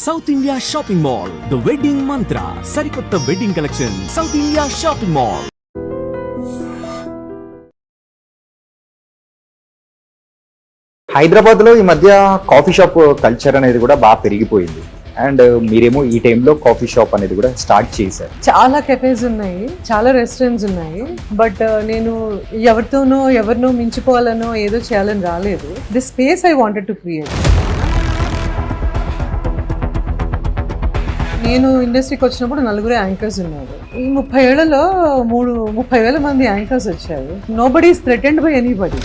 South India shopping mall, the wedding మంత్ర, సరికొత్త wedding collection, south India shopping mall. హైదరాబాద్లో ఈ మధ్య కాఫీ షాప్ కల్చర్ అనేది కూడా బాగా పెరిగిపోయింది. అండ్ మీరేమో ఈ టైంలో కాఫీ షాప్ అనేది కూడా స్టార్ట్ చేశారు. చాలా కెఫేస్ ఉన్నాయి, చాలా రెస్టారెంట్స్ ఉన్నాయి. బట్ నేను ఎవరినో మించిపోవాలనో ఏదో చేయాలని రాలేదు. The space I wanted to create. నేను ఇండస్ట్రీకి వచ్చినప్పుడు 4 యాంకర్స్ ఉన్నారు. ఈ 30 ఏళ్లలో 30,000 మంది యాంకర్స్ వచ్చారు. Nobody is threatened by anybody.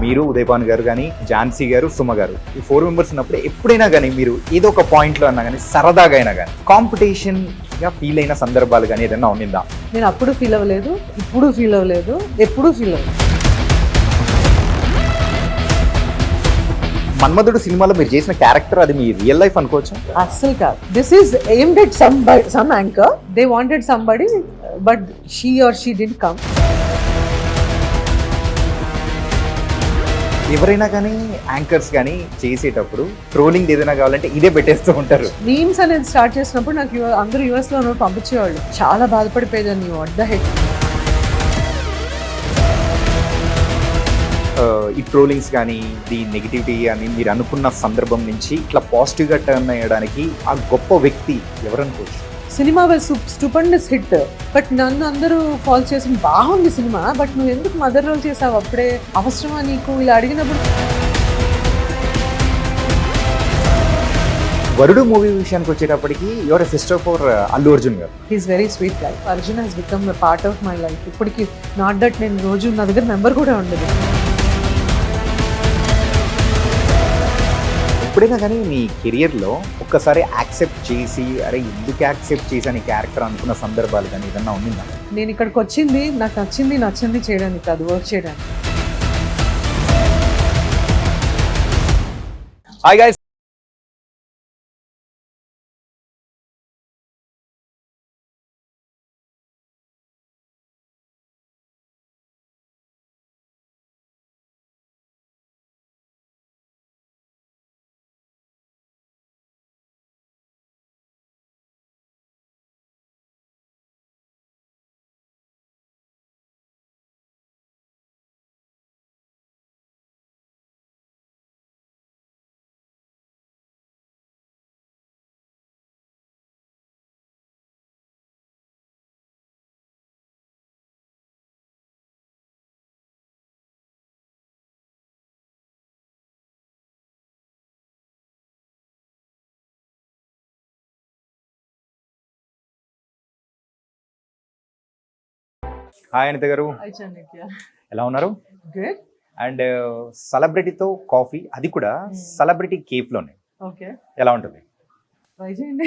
మీరు ఉదయపాన్ గారు కానీ, ఝాన్సీ గారు, సుమ గారు, ఈ 4 మెంబర్స్ ఉన్నప్పుడు ఎప్పుడైనా కానీ మీరు ఏదో ఒక పాయింట్లో అన్నా కానీ సరదాగా అయినా కానీ కాంపిటీషన్గా ఫీల్ అయిన సందర్భాలు కానీ ఏదైనా ఉండిందా? నేను అప్పుడు ఫీల్ అవ్వలేదు, ఇప్పుడు ఫీల్ అవ్వలేదు, ఎప్పుడూ ఫీల్ అవ్వలేదు. మన్మధుడు సినిమాలో మీరు చేసిన క్యారెక్టర్ అది మీ రియల్ లైఫ్ అనుకోవచ్చు? అస్సలు కాదు. This is aimed at some anchor. They wanted somebody but she or she didn't come. ఎవరైనా కానీ యాంకర్స్ కానీ చేసేటప్పుడు ట్రోలింగ్ ఏదైనా కావాలంటే ఇదే పెట్టేస్తూ ఉంటారు. మీమ్స్ అనేది స్టార్ట్ చేసినప్పుడు నాకు అందరూ యూఎస్లో ఉన్నప్పుడు పంపించేవాళ్ళు. చాలా బాధపడిపోయేదాన్ని. What the heck. ఈ ట్రోలింగ్స్ కానీ, ఈ నెగిటివిటీ కానీ మీరు అనుకున్న సందర్భం నుంచి ఇట్లా పాజిటివ్గా టర్న్ అయ్యడానికి ఆ గొప్ప వ్యక్తి ఎవరనుకోవచ్చు? Cinema stupendous hit. బట్ నన్ను అందరూ కాల్ చేసి బాగుంది సినిమా, బట్ నువ్వు ఎందుకు మదర్ రోల్ చేసావు, అప్పుడే అవసరమా నీకు, ఇలా అడిగినప్పుడు. వరుడు మూవీ విషయానికి వచ్చేటప్పటికి your sister for Allu Arjun గారు. He's very sweet guy. Arjun Hess become a part of my life. ఇప్పటికి నాట్ దట్ నేను రోజు నా దగ్గర నెంబర్ కూడా ఉండదు. ఎప్పుడైనా కానీ మీ కెరియర్లో ఒక్కసారి యాక్సెప్ట్ చేసి అరే ఎందుకు యాక్సెప్ట్ చేశాను ఈ క్యారెక్టర్ అనుకున్న సందర్భాలు కానీ ఏదన్నా ఉండిందా? నేను ఇక్కడికి వచ్చింది నాకు నచ్చింది చేయడానికి కాదు, వర్క్ చేయడానికి. Hi guys. హాయ్ అనిత గారు, ఎలా ఉన్నారు? గుడ్. అండ్ సెలబ్రిటీతో కాఫీ, అది కూడా సెలబ్రిటీ కేఫ్లోనే, ఓకే, ఎలా ఉంటుంది? ట్రై చేయండి.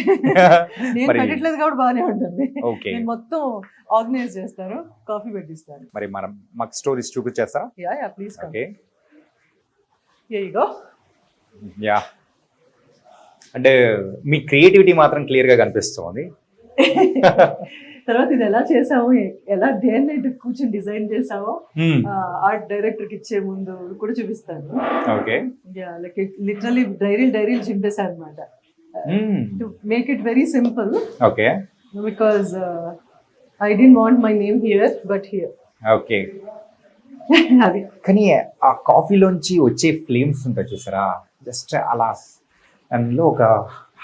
నేను పెట్టట్లేదు కాబట్టి బాగానే ఉంటుంది. ఓకే, నేను మొత్తం ఆర్గనైజ్ చేస్తాను, కాఫీ పెట్టిస్తాను. మరి మనం మాకు స్టోరీస్ చూపించేస్తా? Yeah please. Okay, here you go. Yeah, అంటే మీ క్రియేటివిటీ మాత్రం క్లియర్గా కనిపిస్తుంది. తర్వాత ఇది ఎలా చేసాము, ఎలా దేన్ని కూర్చొని డిజైన్ చేసామో ఆర్ట్ డైరెక్టర్ కి ఇచ్చే ముందు కూడా చూపిస్తాను. ఓకే, లైక్ లిటరలీ డైరీలు చింపేశాను అనమాట, to make it very simple. Okay, because I don't want my name here but here. Okay, అది. కానీ ఆ కాఫీలోంచి వచ్చే ఫ్లేమ్స్ ఉంటాయి చూసారా, జస్ట్ అలా అందులో ఒక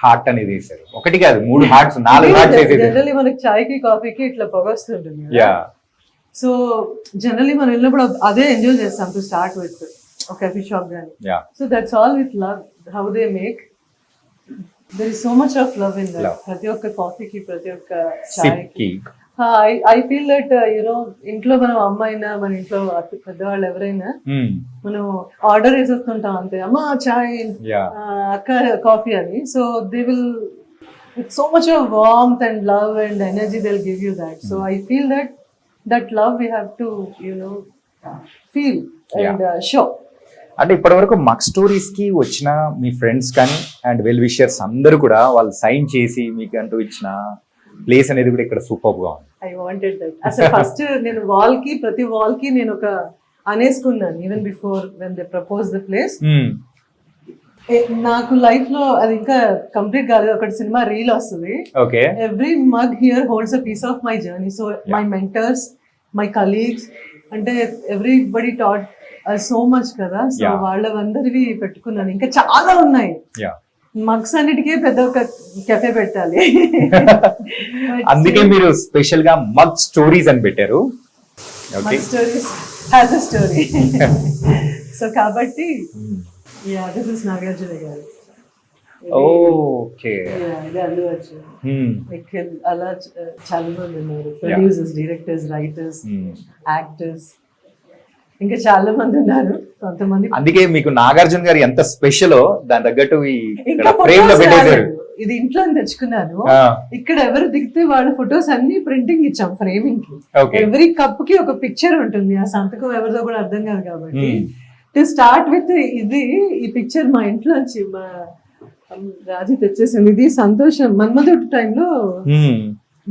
హార్ట్ అనేది వేసారు. ఒకటి కాదు, 3 హార్ట్స్, 4 హార్ట్స్ వేసేది. జనరల్లీ మనకి చాయ్కి కాఫీకి ఇట్లా పొగ వస్తుంటుంది. సో జనరల్లీ మనం వెళ్ళినప్పుడు అదే ఎంజాయ్ చేస్తాం టు స్టార్ట్ విత్ ఒక కాఫీ షాప్ కానీ. So that's all with love, how they make. There is so much of love in that. ప్రతి ఒక్క కాఫీకి, ప్రతి ఒక్క చాయ్కి. ఐ ఫీల్ దట్ యునో, ఇంట్లో మనం అమ్మాయినా, మన ఇంట్లో పెద్దవాళ్ళు ఎవరైనా మనం ఆర్డర్ వేసేస్తుంటాం అంతే, అమ్మ చాయ్, అక్క కాఫీ అని. So they will with so much of warmth and love and energy they will give you that. So I feel that love we have to feel and show. అంటే ఇప్పటి వరకు మక్ స్టోరీస్ కి వచ్చిన మీ friends కానీ and well wishers అందరూ కూడా వాళ్ళు sign చేసి మీకు అంటూ ఇచ్చిన ప్లేస్ అనేది కూడా ఇక్కడ సూపర్ గా ఉంది. I wanted that. అసలు ఫస్ట్ నేను ప్రతి వాల్ కి నేను ఒక అనేసుకున్నాను, even before when they propose the place. నాకు లైఫ్ లో అది ఇంకా కంప్లీట్ కాలేదు. ఒకటి సినిమా రీల్ వస్తుంది. Okay. Every mug here holds a piece of my journey. So my mentors, my colleagues, అంటే ఎవ్రీబడి టాట్ సో మచ్ కదా. సో వాళ్ళందరివి పెట్టుకున్నాను. ఇంకా చాలా ఉన్నాయి. మగ్స్ అన్నిటికీ పెద్ద ఒక కెఫే పెట్టాలి. అందుకే మీరు స్పెషల్ గా మగ్ స్టోరీస్ అని పెట్టారు. Mug stories has a story. So కాబట్టి యా, దిస్ ఇస్ నాగార్జున గారు. ఓకే. ఇది అల్లు అర్జున్, నిఖిల్, అలా చాలా మంది ఉన్నారు. ప్రొడ్యూసర్స్, డైరెక్టర్స్, రైటర్స్, యాక్టర్స్, ఇంకా చాలా మంది ఉన్నారు. కొంతమంది అందుకే మీకు నాగార్జున గారు ఎంత స్పెషల్ దాని తగ్గట్టు ఇంకా ఫ్రేమ్ లో photos పెట్టేశారు. రాలేదు. ఇది ఇంట్లో తెచ్చుకున్నాను. ఇక్కడ ఎవరు దిగితే వాళ్ళ ఫొటోస్ అన్ని ప్రింటింగ్ ఇచ్చాం ఫ్రేమింగ్ కి. ఎవ్రీ కప్ కి ఒక పిక్చర్ ఉంటుంది. ఆ సంతకం ఎవరిదో కూడా అర్థం కాదు కాబట్టి టు స్టార్ట్ విత్ ఈ పిక్చర్ మా ఇంట్లోంచి మా రాజీ తెచ్చేసింది. ఇది సంతోషం. మన్మధుడు టైంలో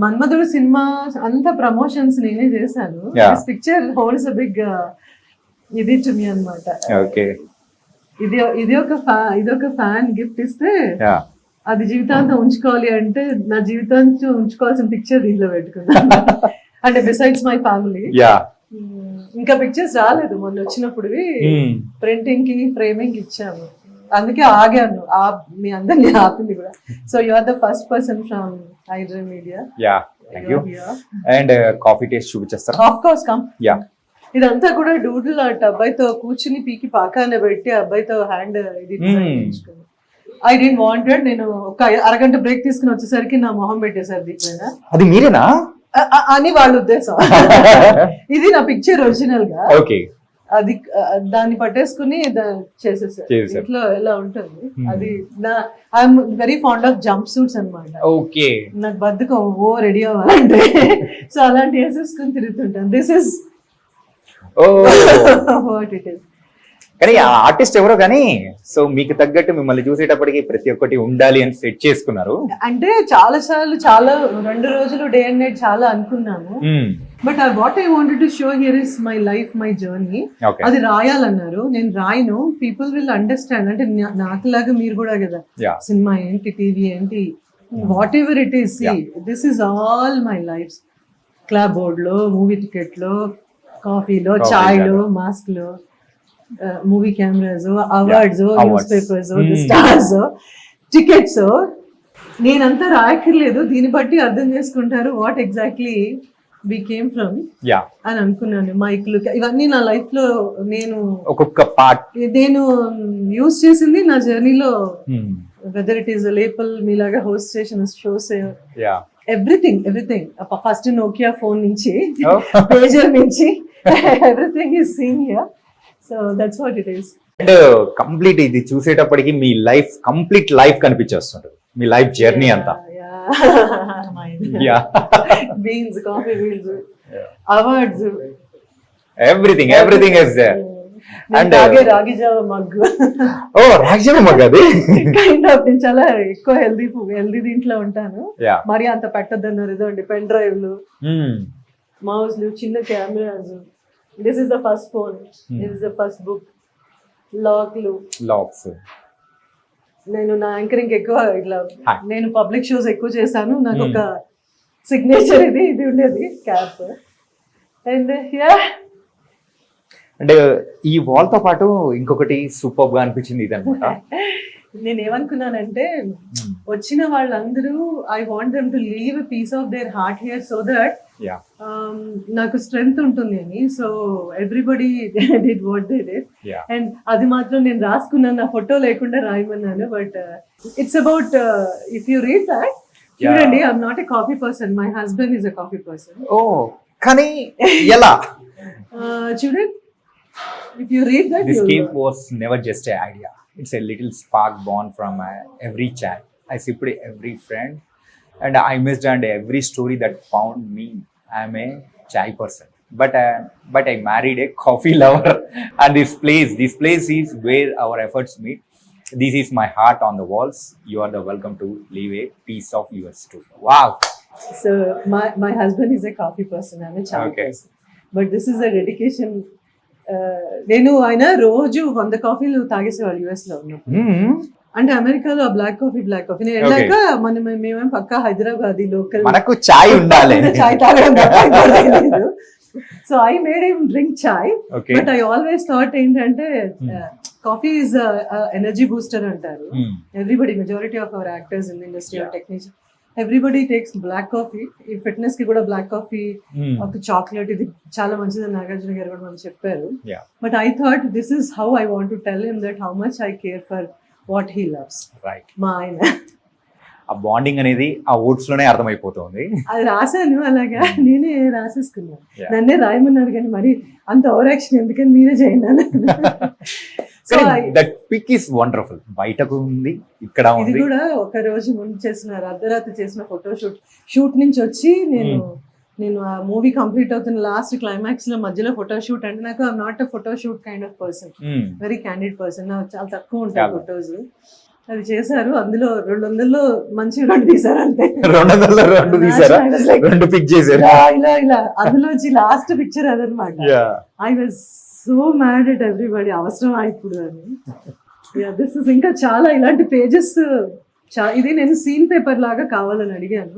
మన్మధుడు సినిమా అంత ప్రమోషన్స్ నేనే చేశాను. This picture holds a big ఇది టు మీ అన్నమాట. ఓకే. ఇది ఒక ఫ్యాన్ గిఫ్ట్ ఇస్తే అది జీవితాంతం ఉంచుకోవాలి అంటే నా జీవితాంతం ఉంచుకోవాల్సిన పిక్చర్ దీంట్లో పెట్టుకున్నాను. అంటే బిసైడ్స్ మై ఫ్యామిలీ. ఇంకా పిక్చర్స్ రాలేదు. మొన్న వచ్చినప్పుడు ప్రింటింగ్ కి ఫ్రేమింగ్ ఇచ్చాము. అందుకే ఆగాను. మీ అందరినీ ఆపింది కూడా. So you are the first person from iDream Media. Yeah, thank you. And coffee taste చూపించేస్తారా? Of course, come. యా. ఇదంతా కూడా డూడిల్ ఆర్ట్. అబ్బాయితో కూర్చుని పీకి పాకాన పెట్టి అబ్బాయితో హ్యాండ్ ఇది చేయించుకున్నాను. I didn't wanted. నేను ఒక అరగంట బ్రేక్ తీసుకుని వచ్చేసరికి నా మొహం పెట్టేశారు దీనిపైన. అది మీరేనా అని వాళ్ళ ఉద్దేశం. ఇది నా పిక్చర్ ఒరిజినల్ గా. ఓకే. అది దాన్ని పట్టేసుకుని చేసేసారు. ఇంట్లో ఎలా ఉంటుంది అది. I'm very fond of jump suits అన్నమాట. ఓకే. నాకు బద్దకం రెడీ అవ్వాలంటే. సో అలాంటి వేసేసుకుని తిరుగుతుంటాను. This is what it is. కానీ ఆ ఆర్టిస్ట్ ఎవరో కానీ సో మీకు తగ్గట్టు మిమ్మల్ని చూసేటప్పటికి ప్రతి ఒక్కటి ఉండాలి అని సెట్ చేసుకున్నారు. అంటే చాలా 2 రోజులు డే అండ్ నైట్ చాలా అనుకున్నాను. But what I wanted to show here is my life, my journey. అది రాయాలన్నారు. నేను రాయను. People will understand. అంటే నాకులాగా మీరు కూడా కదా, సినిమా ఏంటి, టీవీ ఏంటి, whatever it is, this is all my life. Club board లో, మూవీ టికెట్ లో, కాఫీలో, చాయ్ లో, మాస్క్ లో, movie cameras, awards, news papers, stars, tickets. నేనంతా రాయక్కర్లేదు. దీన్ని బట్టి అర్థం చేసుకుంటారు what exactly we came from అని అనుకున్నాను. మైక్లు ఇవన్నీ నా లైఫ్ లో నేను ఒక్కొక్క పార్ట్ నేను యూజ్ చేసింది నా జర్నీలో. వెదర్ ఇట్ ఈస్ లేపల్ మీలాగా హోస్ట్ చేసిన shows, everything. First Nokia phone నుంచి, పేజర్ నుంచి, everything is seen here. So that's what it is. And complete ఇది చూసేటప్పటికి మీ లైఫ్ కంప్లీట్ లైఫ్ కనిపించేస్తుంటది. మీ లైఫ్ జర్నీ అంతా. Beans, coffee beans, awards, everything is there. And రాగి జావ మగ్. ఓ, రాగి జావ మగ్. అది కైండ్ ఆఫ్. నేను చాలా ఎక్కువ హెల్దీ దీంట్లో ఉంటాను. మరి అంత పెట్టద్దన్నారు. ఇదండి పెన్ డ్రైవ్లు, మౌస్లు, చిన్న cameras. This is the first phone, this is the first book, lakhs. నేను నా యాంకరింగ్ ఎక్కువ ఇట్లా, నేను పబ్లిక్ షోస్ ఎక్కువ చేశాను. నాకు ఒక సిగ్నేచర్ ఇది ఉండేది, క్యాప్. అండ్ అంటే ఈ వాల్ తో పాటు ఇంకొకటి సూపర్ గా అనిపించింది ఇది అనమాట. నేను ఏమనుకున్నానంటే వచ్చిన వాళ్ళందరూ I want them to leave a piece of their heart here so that నాకు స్ట్రెంగ్త్ ఉంటుంది అని. So everybody did what they did. And అది మాత్రం నేను రాసుకున్నాను, నా ఫోటో లేకుండా రాయమన్నాను. But it's about if you read that, చూడండి, I'm not a coffee person, my husband is a coffee person. Oh, కానీ ఎలా చూడండి, if you read that, this cave was never just an idea. It's a little spark born from every chat I sipped, every friend, and I missed and every story that found me. I am a chai person, but I married a coffee lover, and this place is where our efforts meet. This is my heart on the walls. You are the welcome to leave a piece of yours too. Wow. So my husband is a coffee person, I'm a chai person, but this is a dedication నేను ఆయన రోజు 100 కాఫీలు తాగేసేవాళ్ళు US లో ఉన్నప్పుడు. అంటే అమెరికాలో black coffee నేను వెళ్ళాక మేమేం పక్కా హైదరాబాద్ లోకల్ మనకు చాయ్ ఉండాలి. చాయ్ తాగడం తెలియదు. So I made him drink chai, Okay. But I always thought ఏంటంటే కాఫీ ఈజ్ ఎనర్జీ బూస్టర్ అంటారు. Everybody majority of our actors in industry or technician everybody takes black coffee. ఈ ఫిట్నెస్ కి కూడా బ్లాక్ కాఫీ ఒక చాక్లెట్ ఇది చాలా మంచిదని నాగార్జున గారు కూడా మనకు చెప్పారు. Yeah. But I thought this is how I want to tell him that how much I care for what he loves. Right. మా ఆయన ఆ బాండింగ్ అనేది ఆ ఓట్స్ లోనే అర్థమైపోతుంది. అది రాశాను, అలాగా నేనే రాసేసుకున్నాను. Yeah. నన్నే రాయమన్నారు కానీ మరి అంత ఓవర్ యాక్షన్ ఎందుకని మీరే చేయండి. So that pic is wonderful. బయటకు ఉంది, ఇక్కడ ఇది ఉంది. కూడా ఒక రోజు ముందు చేసిన అర్ధరాత్రి చేసిన ఫోటో షూట్ నుంచి వచ్చి నేను ఆ మూవీ కంప్లీట్ అవుతున్న లాస్ట్ క్లైమాక్స్ లో మధ్యలో ఫోటో షూట్ అంటే నాకు I'm not a photo shoot kind of person, very candid person. నాకు చాలా తక్కువ ఉంటాయి ఫొటోస్. అది చేశారు, అందులో 200లో మంచి 2 తీసారు అంతే. 200లో 2 తీసారా? 2 పిక్ చేశారు. ఇలా అందులోంచి లాస్ట్ పిక్చర్ అదనమాట. I was so mad at everybody. అవసరం ఇప్పుడు అని. దిస్ ఇస్ ఇంకా చాలా ఇలాంటి పేజెస్. ఇది నేను సీన్ పేపర్ లాగా కావాలని అడిగాను,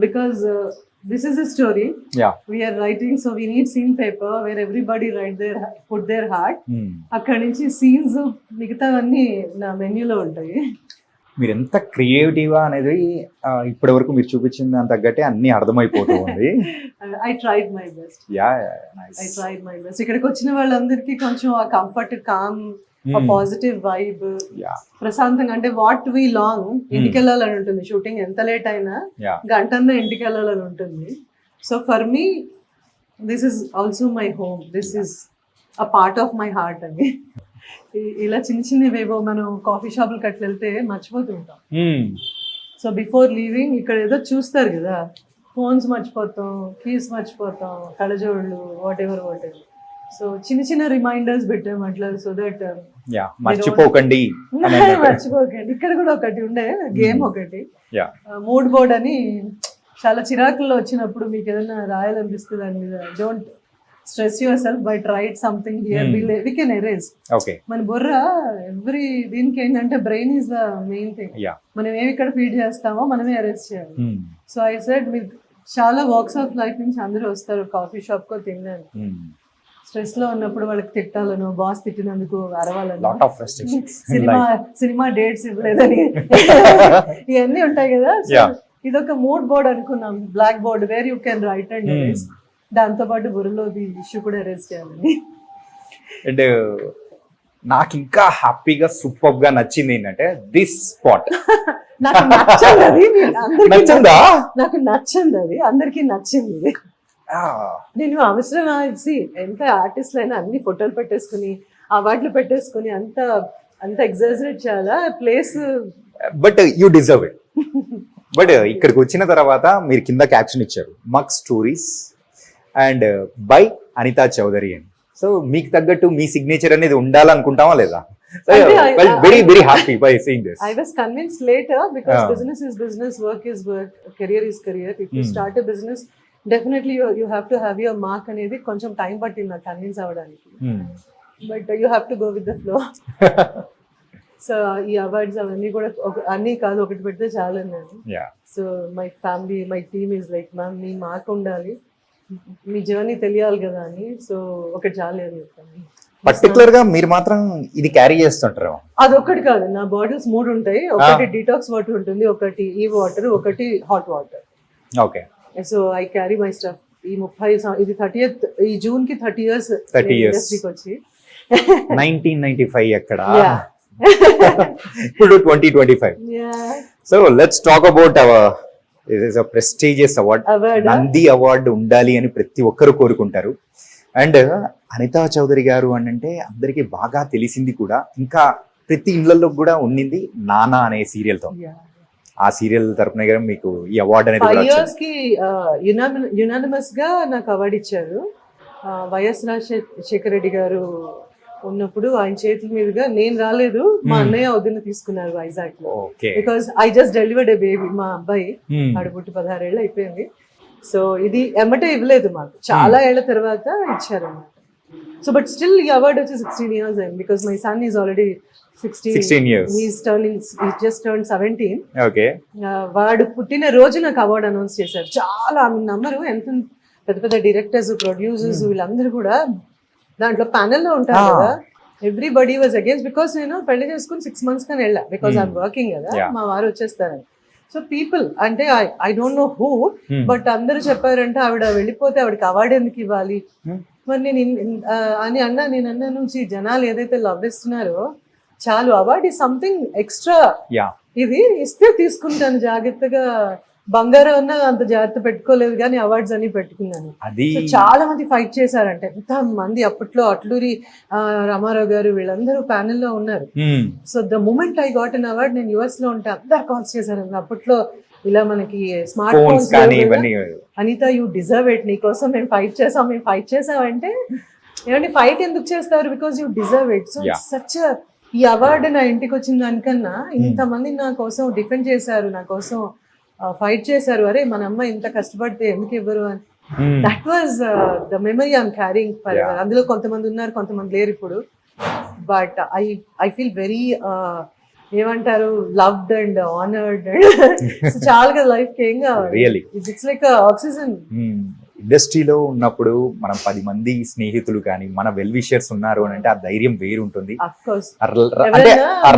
because this is a story. Yeah. We are writing, so we need scene paper where everybody put their heart. అక్కడి నుంచి సీన్స్ మిగతావన్నీ నా మెన్యూలో ఉంటాయి. మీరు ఎంత క్రియేటివ్ అనేది ఇప్పటి వరకు మీరు చూపించిన దాని తగ్గట్టే అన్ని అర్థమైపోతూ ఉంది. I tried my best. Yeah, I nice. tried my best. ఇక్కడికి వచ్చిన వాళ్ళందరికీ కొంచెం ఆ కంఫర్ట్, కామ్, ఆ పాజిటివ్ వైబ్, Yeah. ప్రశాంతంగా. అంటే వాట్ వి లాంగ్ ఇంటికి వెళ్ళాలని ఉంటుంది. షూటింగ్ ఎంత లేట్ అయినా Yeah. గంటన్నా ఇంటికి వెళ్ళాలని ఉంటుంది. So for me this is also my home, this is a part of my heart అని. ఇలా చిన్నవేవో మనం కాఫీ షాపులకి అట్లా వెళ్తే మర్చిపోతుంటాం. సో బిఫోర్ లీవింగ్ ఇక్కడ ఏదో చూస్తారు కదా, ఫోన్స్ మర్చిపోతాం, కీస్ మర్చిపోతాం, కళ్ళజోళ్ళు, వాట్ ఎవర్. సో చిన్న రిమైండర్స్ పెట్టాం అట్లా, సో దట్ మర్చిపోకండి. మర్చిపోకండి. ఇక్కడ కూడా ఒకటి ఉండే గేమ్ ఒకటి, Yeah. మూడ్ బోర్డ్ అని. చాలా చిరాకుల్లో వచ్చినప్పుడు మీకు ఏదైనా రాయాలనిపిస్తుంది దాని మీద, don't stress yourself by write something here, we can erase. Okay. మన బుర్ర దీనికి ఏంటంటే brain is the main thing. Yeah. మనం ఏమి ఇక్కడ ఫీడ్ చేస్తామో మనమే అరేంజ్ చేయాలి. సో ఐ సెడ్ మీరు చాలా వాక్స్ ఆఫ్ లైఫ్ నుంచి అందరూ వస్తారు కాఫీ షాప్ కో తినడానికి. స్ట్రెస్ లో ఉన్నప్పుడు వాళ్ళకి తిట్టాలను, బాస్ తిట్టినందుకు అరవాలను, Lot of frustrations in cinema dates ఇవ్వలేదని ఇవన్నీ ఉంటాయి కదా. Yeah. ఇదొక మూడ్ బోర్డ్ అనుకున్నాం, black board where you can write and erase. దాంతో పాటు బుర్రలో ఇష్యూ కూడా ఎరేజ్ చేయాలని. అండ్ నాకు ఇంకా హ్యాపీగా సూపర్ గా నచ్చింది ఏంటంటే దిస్ స్పాట్. నాకు నచ్చంది అది, నచ్చిందా? నాకు నచ్చింది అది, అందరికీ నచ్చింది. నేను అవసరం ఎంత ఆర్టిస్ట్ అయినా అన్ని ఫోటోలు పెట్టేసుకుని అవార్డులు పెట్టేసుకుని అంత ఎగ్జాజరేట్ చేయాలా place? But you deserve it. But ఇక్కడికి వచ్చిన తర్వాత మీరు కింద క్యాప్షన్ ఇచ్చారు, mug stories and by Anitha Chowdary అని. సో మీకు తగ్గట్టు మీ సిగ్నేచర్ అనేది ఉండాలనుకుంటామా లేదా? Very very happy by seeing this. I was convinced later because business is business, work is work, career is career. If you start a business, definitely you have to have your mark అనేది కొంచెం time పట్టింది నాకు convince అవ్వడానికి. But you have to go with the flow. So ఈ awards అవన్నీ కూడా అన్నీ కాదు, ఒకటి పెడితే చాలు నేను. So my family, my team is like, ma'am me mark ఉండాలి, మీ జర్నీ తెలియాలి కదా అని. సో ఒకటి చాలు అని చెప్తాను. పర్టికులర్ గా మీరు మాత్రం ఇది క్యారీ చేస్తుంటారు? అదొక్కటి కాదు, నా బాటిల్స్ 3 ఉంటాయి. ఒకటి డీటాక్స్ వాటర్ ఉంటుంది, ఒకటి ఈ వాటర్, ఒకటి hot water. Okay. So I carry my stuff. ఈ 30 ఇది 30th ఈ జూన్ కి 30 years ఇండస్ట్రీకి వచ్చి. 1995 ఎక్కడ, ఇప్పుడు 2025. So let's talk about our this is a prestigious award. Nandi award ఉండాలి అని ప్రతి ఒక్కరు కోరుకుంటారు. అండ్ అనితా చౌదరి గారు అని అంటే అందరికీ బాగా తెలిసింది కూడా, ఇంకా ప్రతి ఇళ్లలో కూడా ఉండింది నానా అనే సీరియల్ తో. ఆ సీరియల్ తరపున మీకు ఈ అవార్డు అనేది 5 years కి యునానిమస్ గా నాకు అవార్డు ఇచ్చారు. వైఎస్ రాజశేఖర రెడ్డి గారు ఉన్నప్పుడు ఆయన చేతుల మీదుగా, నేను రాలేదు, మా అన్నయ్య వదిన తీసుకున్నారు వైజాగ్ లో. Because I just delivered A baby, మా అబ్బాయి ఆడబుట్టి 16 ఏళ్ళు అయిపోయింది. సో ఇది ఎమ్మటే ఇవ్వలేదు మాకు, చాలా ఏళ్ల తర్వాత ఇచ్చారన్నమాట. So, but still, the award which is 16 years in, because my son is already 16 years. He just turned 17. Okay వాడు పుట్టిన రోజు నాకు అవార్డు అనౌన్స్ చేశారు. చాలా నమ్మరు, ఎంత పెద్ద పెద్ద డైరెక్టర్స్, ప్రొడ్యూసర్స్ వీళ్ళందరూ కూడా దాంట్లో ప్యానెల్లో ఉంటారు కదా. ఎవ్రీబడి వాజ్ అగేన్స్ట్, బికాస్ నేను పెళ్లి చేసుకుని 6 months కానీ వెళ్ళా, బికాస్ ఐఎమ్ వర్కింగ్ కదా, మా వారు వచ్చేస్తారని. సో పీపుల్ అంటే I don't know who, but అందరూ చెప్పారంటే ఆవిడ వెళ్ళిపోతే ఆవిడకి అవార్డు ఎందుకు ఇవ్వాలి. మరి నేను అన్నా నుంచి జనాలు ఏదైతే లవ్ ఇస్తున్నారో చాలు, అవార్డు ఈ సంథింగ్ ఎక్స్ట్రా, ఇది ఇస్తే తీసుకుంటాను జాగ్రత్తగా. బంగారం అన్నా అంత జాగ్రత్త పెట్టుకోలేదు కానీ అవార్డ్స్ అని పెట్టుకున్నాను. చాలా మంది ఫైట్ చేశారంటే, ఎంత మంది అప్పట్లో అట్లూరి రామారావు గారు వీళ్ళందరూ ప్యానెల్లో ఉన్నారు. So the moment I got an award, నేను US లో ఉంటే అందరు కాల్స్ చేశారు. అప్పట్లో ఇలా మనకి smart phones, Anitha you deserve it, నీకోసం మేము ఫైట్ చేసామంటే ఏమంటే ఫైట్ ఎందుకు చేస్తారు, because you deserve it. So such ఈ అవార్డు నా ఇంటికి వచ్చిన దానికన్నా ఇంతమంది నా కోసం డిఫెండ్ చేశారు, నా కోసం ఫైట్ చేశారు. అరే మన అమ్మ ఇంత కష్టపడితే ఎందుకు ఇవ్వరు అని. That was the memory I'm carrying for ever. అందులో కొంతమంది ఉన్నారు, కొంతమంది లేరు ఇప్పుడు. బట్ ఐ ఫీల్ వెరీ ఏమంటారు, లవ్డ్ అండ్ ఆనర్డ్. చాలా కదా లైఫ్ కి, ఏం కావాలి, ఇట్స్ లైక్ ఆక్సిజన్. ఇండస్ట్రీలో ఉన్నప్పుడు మనం 10 మంది స్నేహితులు కానీ మన వెల్ విషర్స్ ఉన్నారు అని అంటే ఆ ధైర్యం వేరు ఉంటుంది.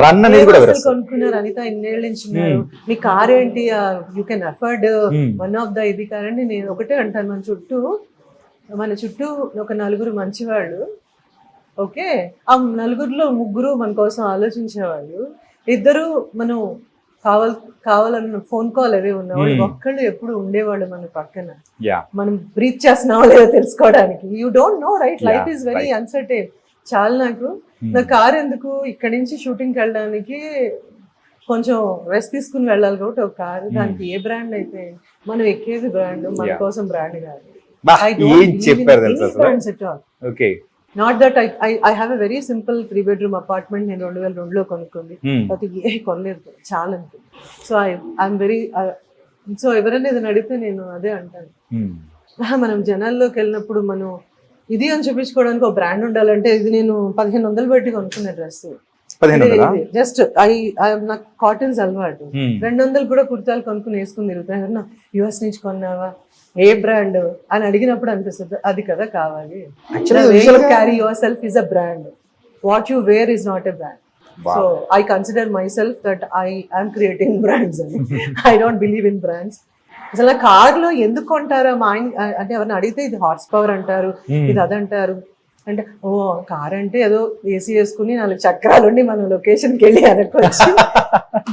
రన్ అనేది కూడా కొనుక్కున్నారు అనిత, ఇన్నేళ్ళ నుంచి ఉన్నారు, మీ కార్ ఏంటి, you can afford one of the ఇది కార్ అండి. నేను ఒకటే అంటాను, మన చుట్టూ ఒక 4 మంచివాళ్ళు, ఓకే, ఆ 4లో 3 మన కోసం ఆలోచించేవాళ్ళు, 2 మనం కావాలన్న ఫోన్ కాల్ అవే ఉన్నవాళ్ళు, ఒక్కళ్ళు ఎప్పుడు ఉండేవాళ్ళు మన పక్కన. మనం బ్రీత్ చేస్తున్నావో లేదో తెలుసుకోవడానికి. You don't know, right? Life is very uncertain. చాలా నా కార్ ఎందుకు, ఇక్కడ నుంచి షూటింగ్కి వెళ్ళడానికి కొంచెం రెస్ట్ తీసుకుని వెళ్ళాలి కాబట్టి ఒక కారు, దానికి ఏ బ్రాండ్ అయితే మనం ఎక్కేది బ్రాండ్, మన కోసం బ్రాండ్ కాదు. Not that I have a very simple 3-bedroom apartment నేను 2002లో కొనుక్కుంది, అది ఏ కొనలేదు, చాలా అనుకుంది. సో ఐఎమ్ వెరీ, సో ఎవరైనా ఏదైనా అడిగితే నేను అదే అంటాను. మనం జనాల్లోకి వెళ్ళినప్పుడు మనం ఇది అని చూపించుకోవడానికి ఒక బ్రాండ్ ఉండాలంటే, ఇది నేను 1500 పెట్టి కొనుక్కున్న డ్రెస్, జస్ట్ నాకు కాటన్స్ అలవాటు, 200 కూడా కుర్తాలు కొనుక్కుని వేసుకుని తిరుగుతాను. US నుంచి కొన్నావా, ఏ బ్రాండ్ అని అడిగినప్పుడు అనిపిస్తుంది అది కదా కావాలి. Carry yourself is a brand, what you wear is not a brand. So I consider myself that I'm creating brands అని. I don't believe in brands. అసలు కార్లో ఎందుకు కొంటారా మా ఆయన అంటే ఎవరిని అడిగితే ఇది హార్స్ పవర్ అంటారు, ఇది అదంటారు. అంటే ఓ కార్ అంటే ఏదో ఏసీ వేసుకుని 4 చక్రాలు ఉండి మనం లొకేషన్కి వెళ్ళి అనుకోవచ్చు.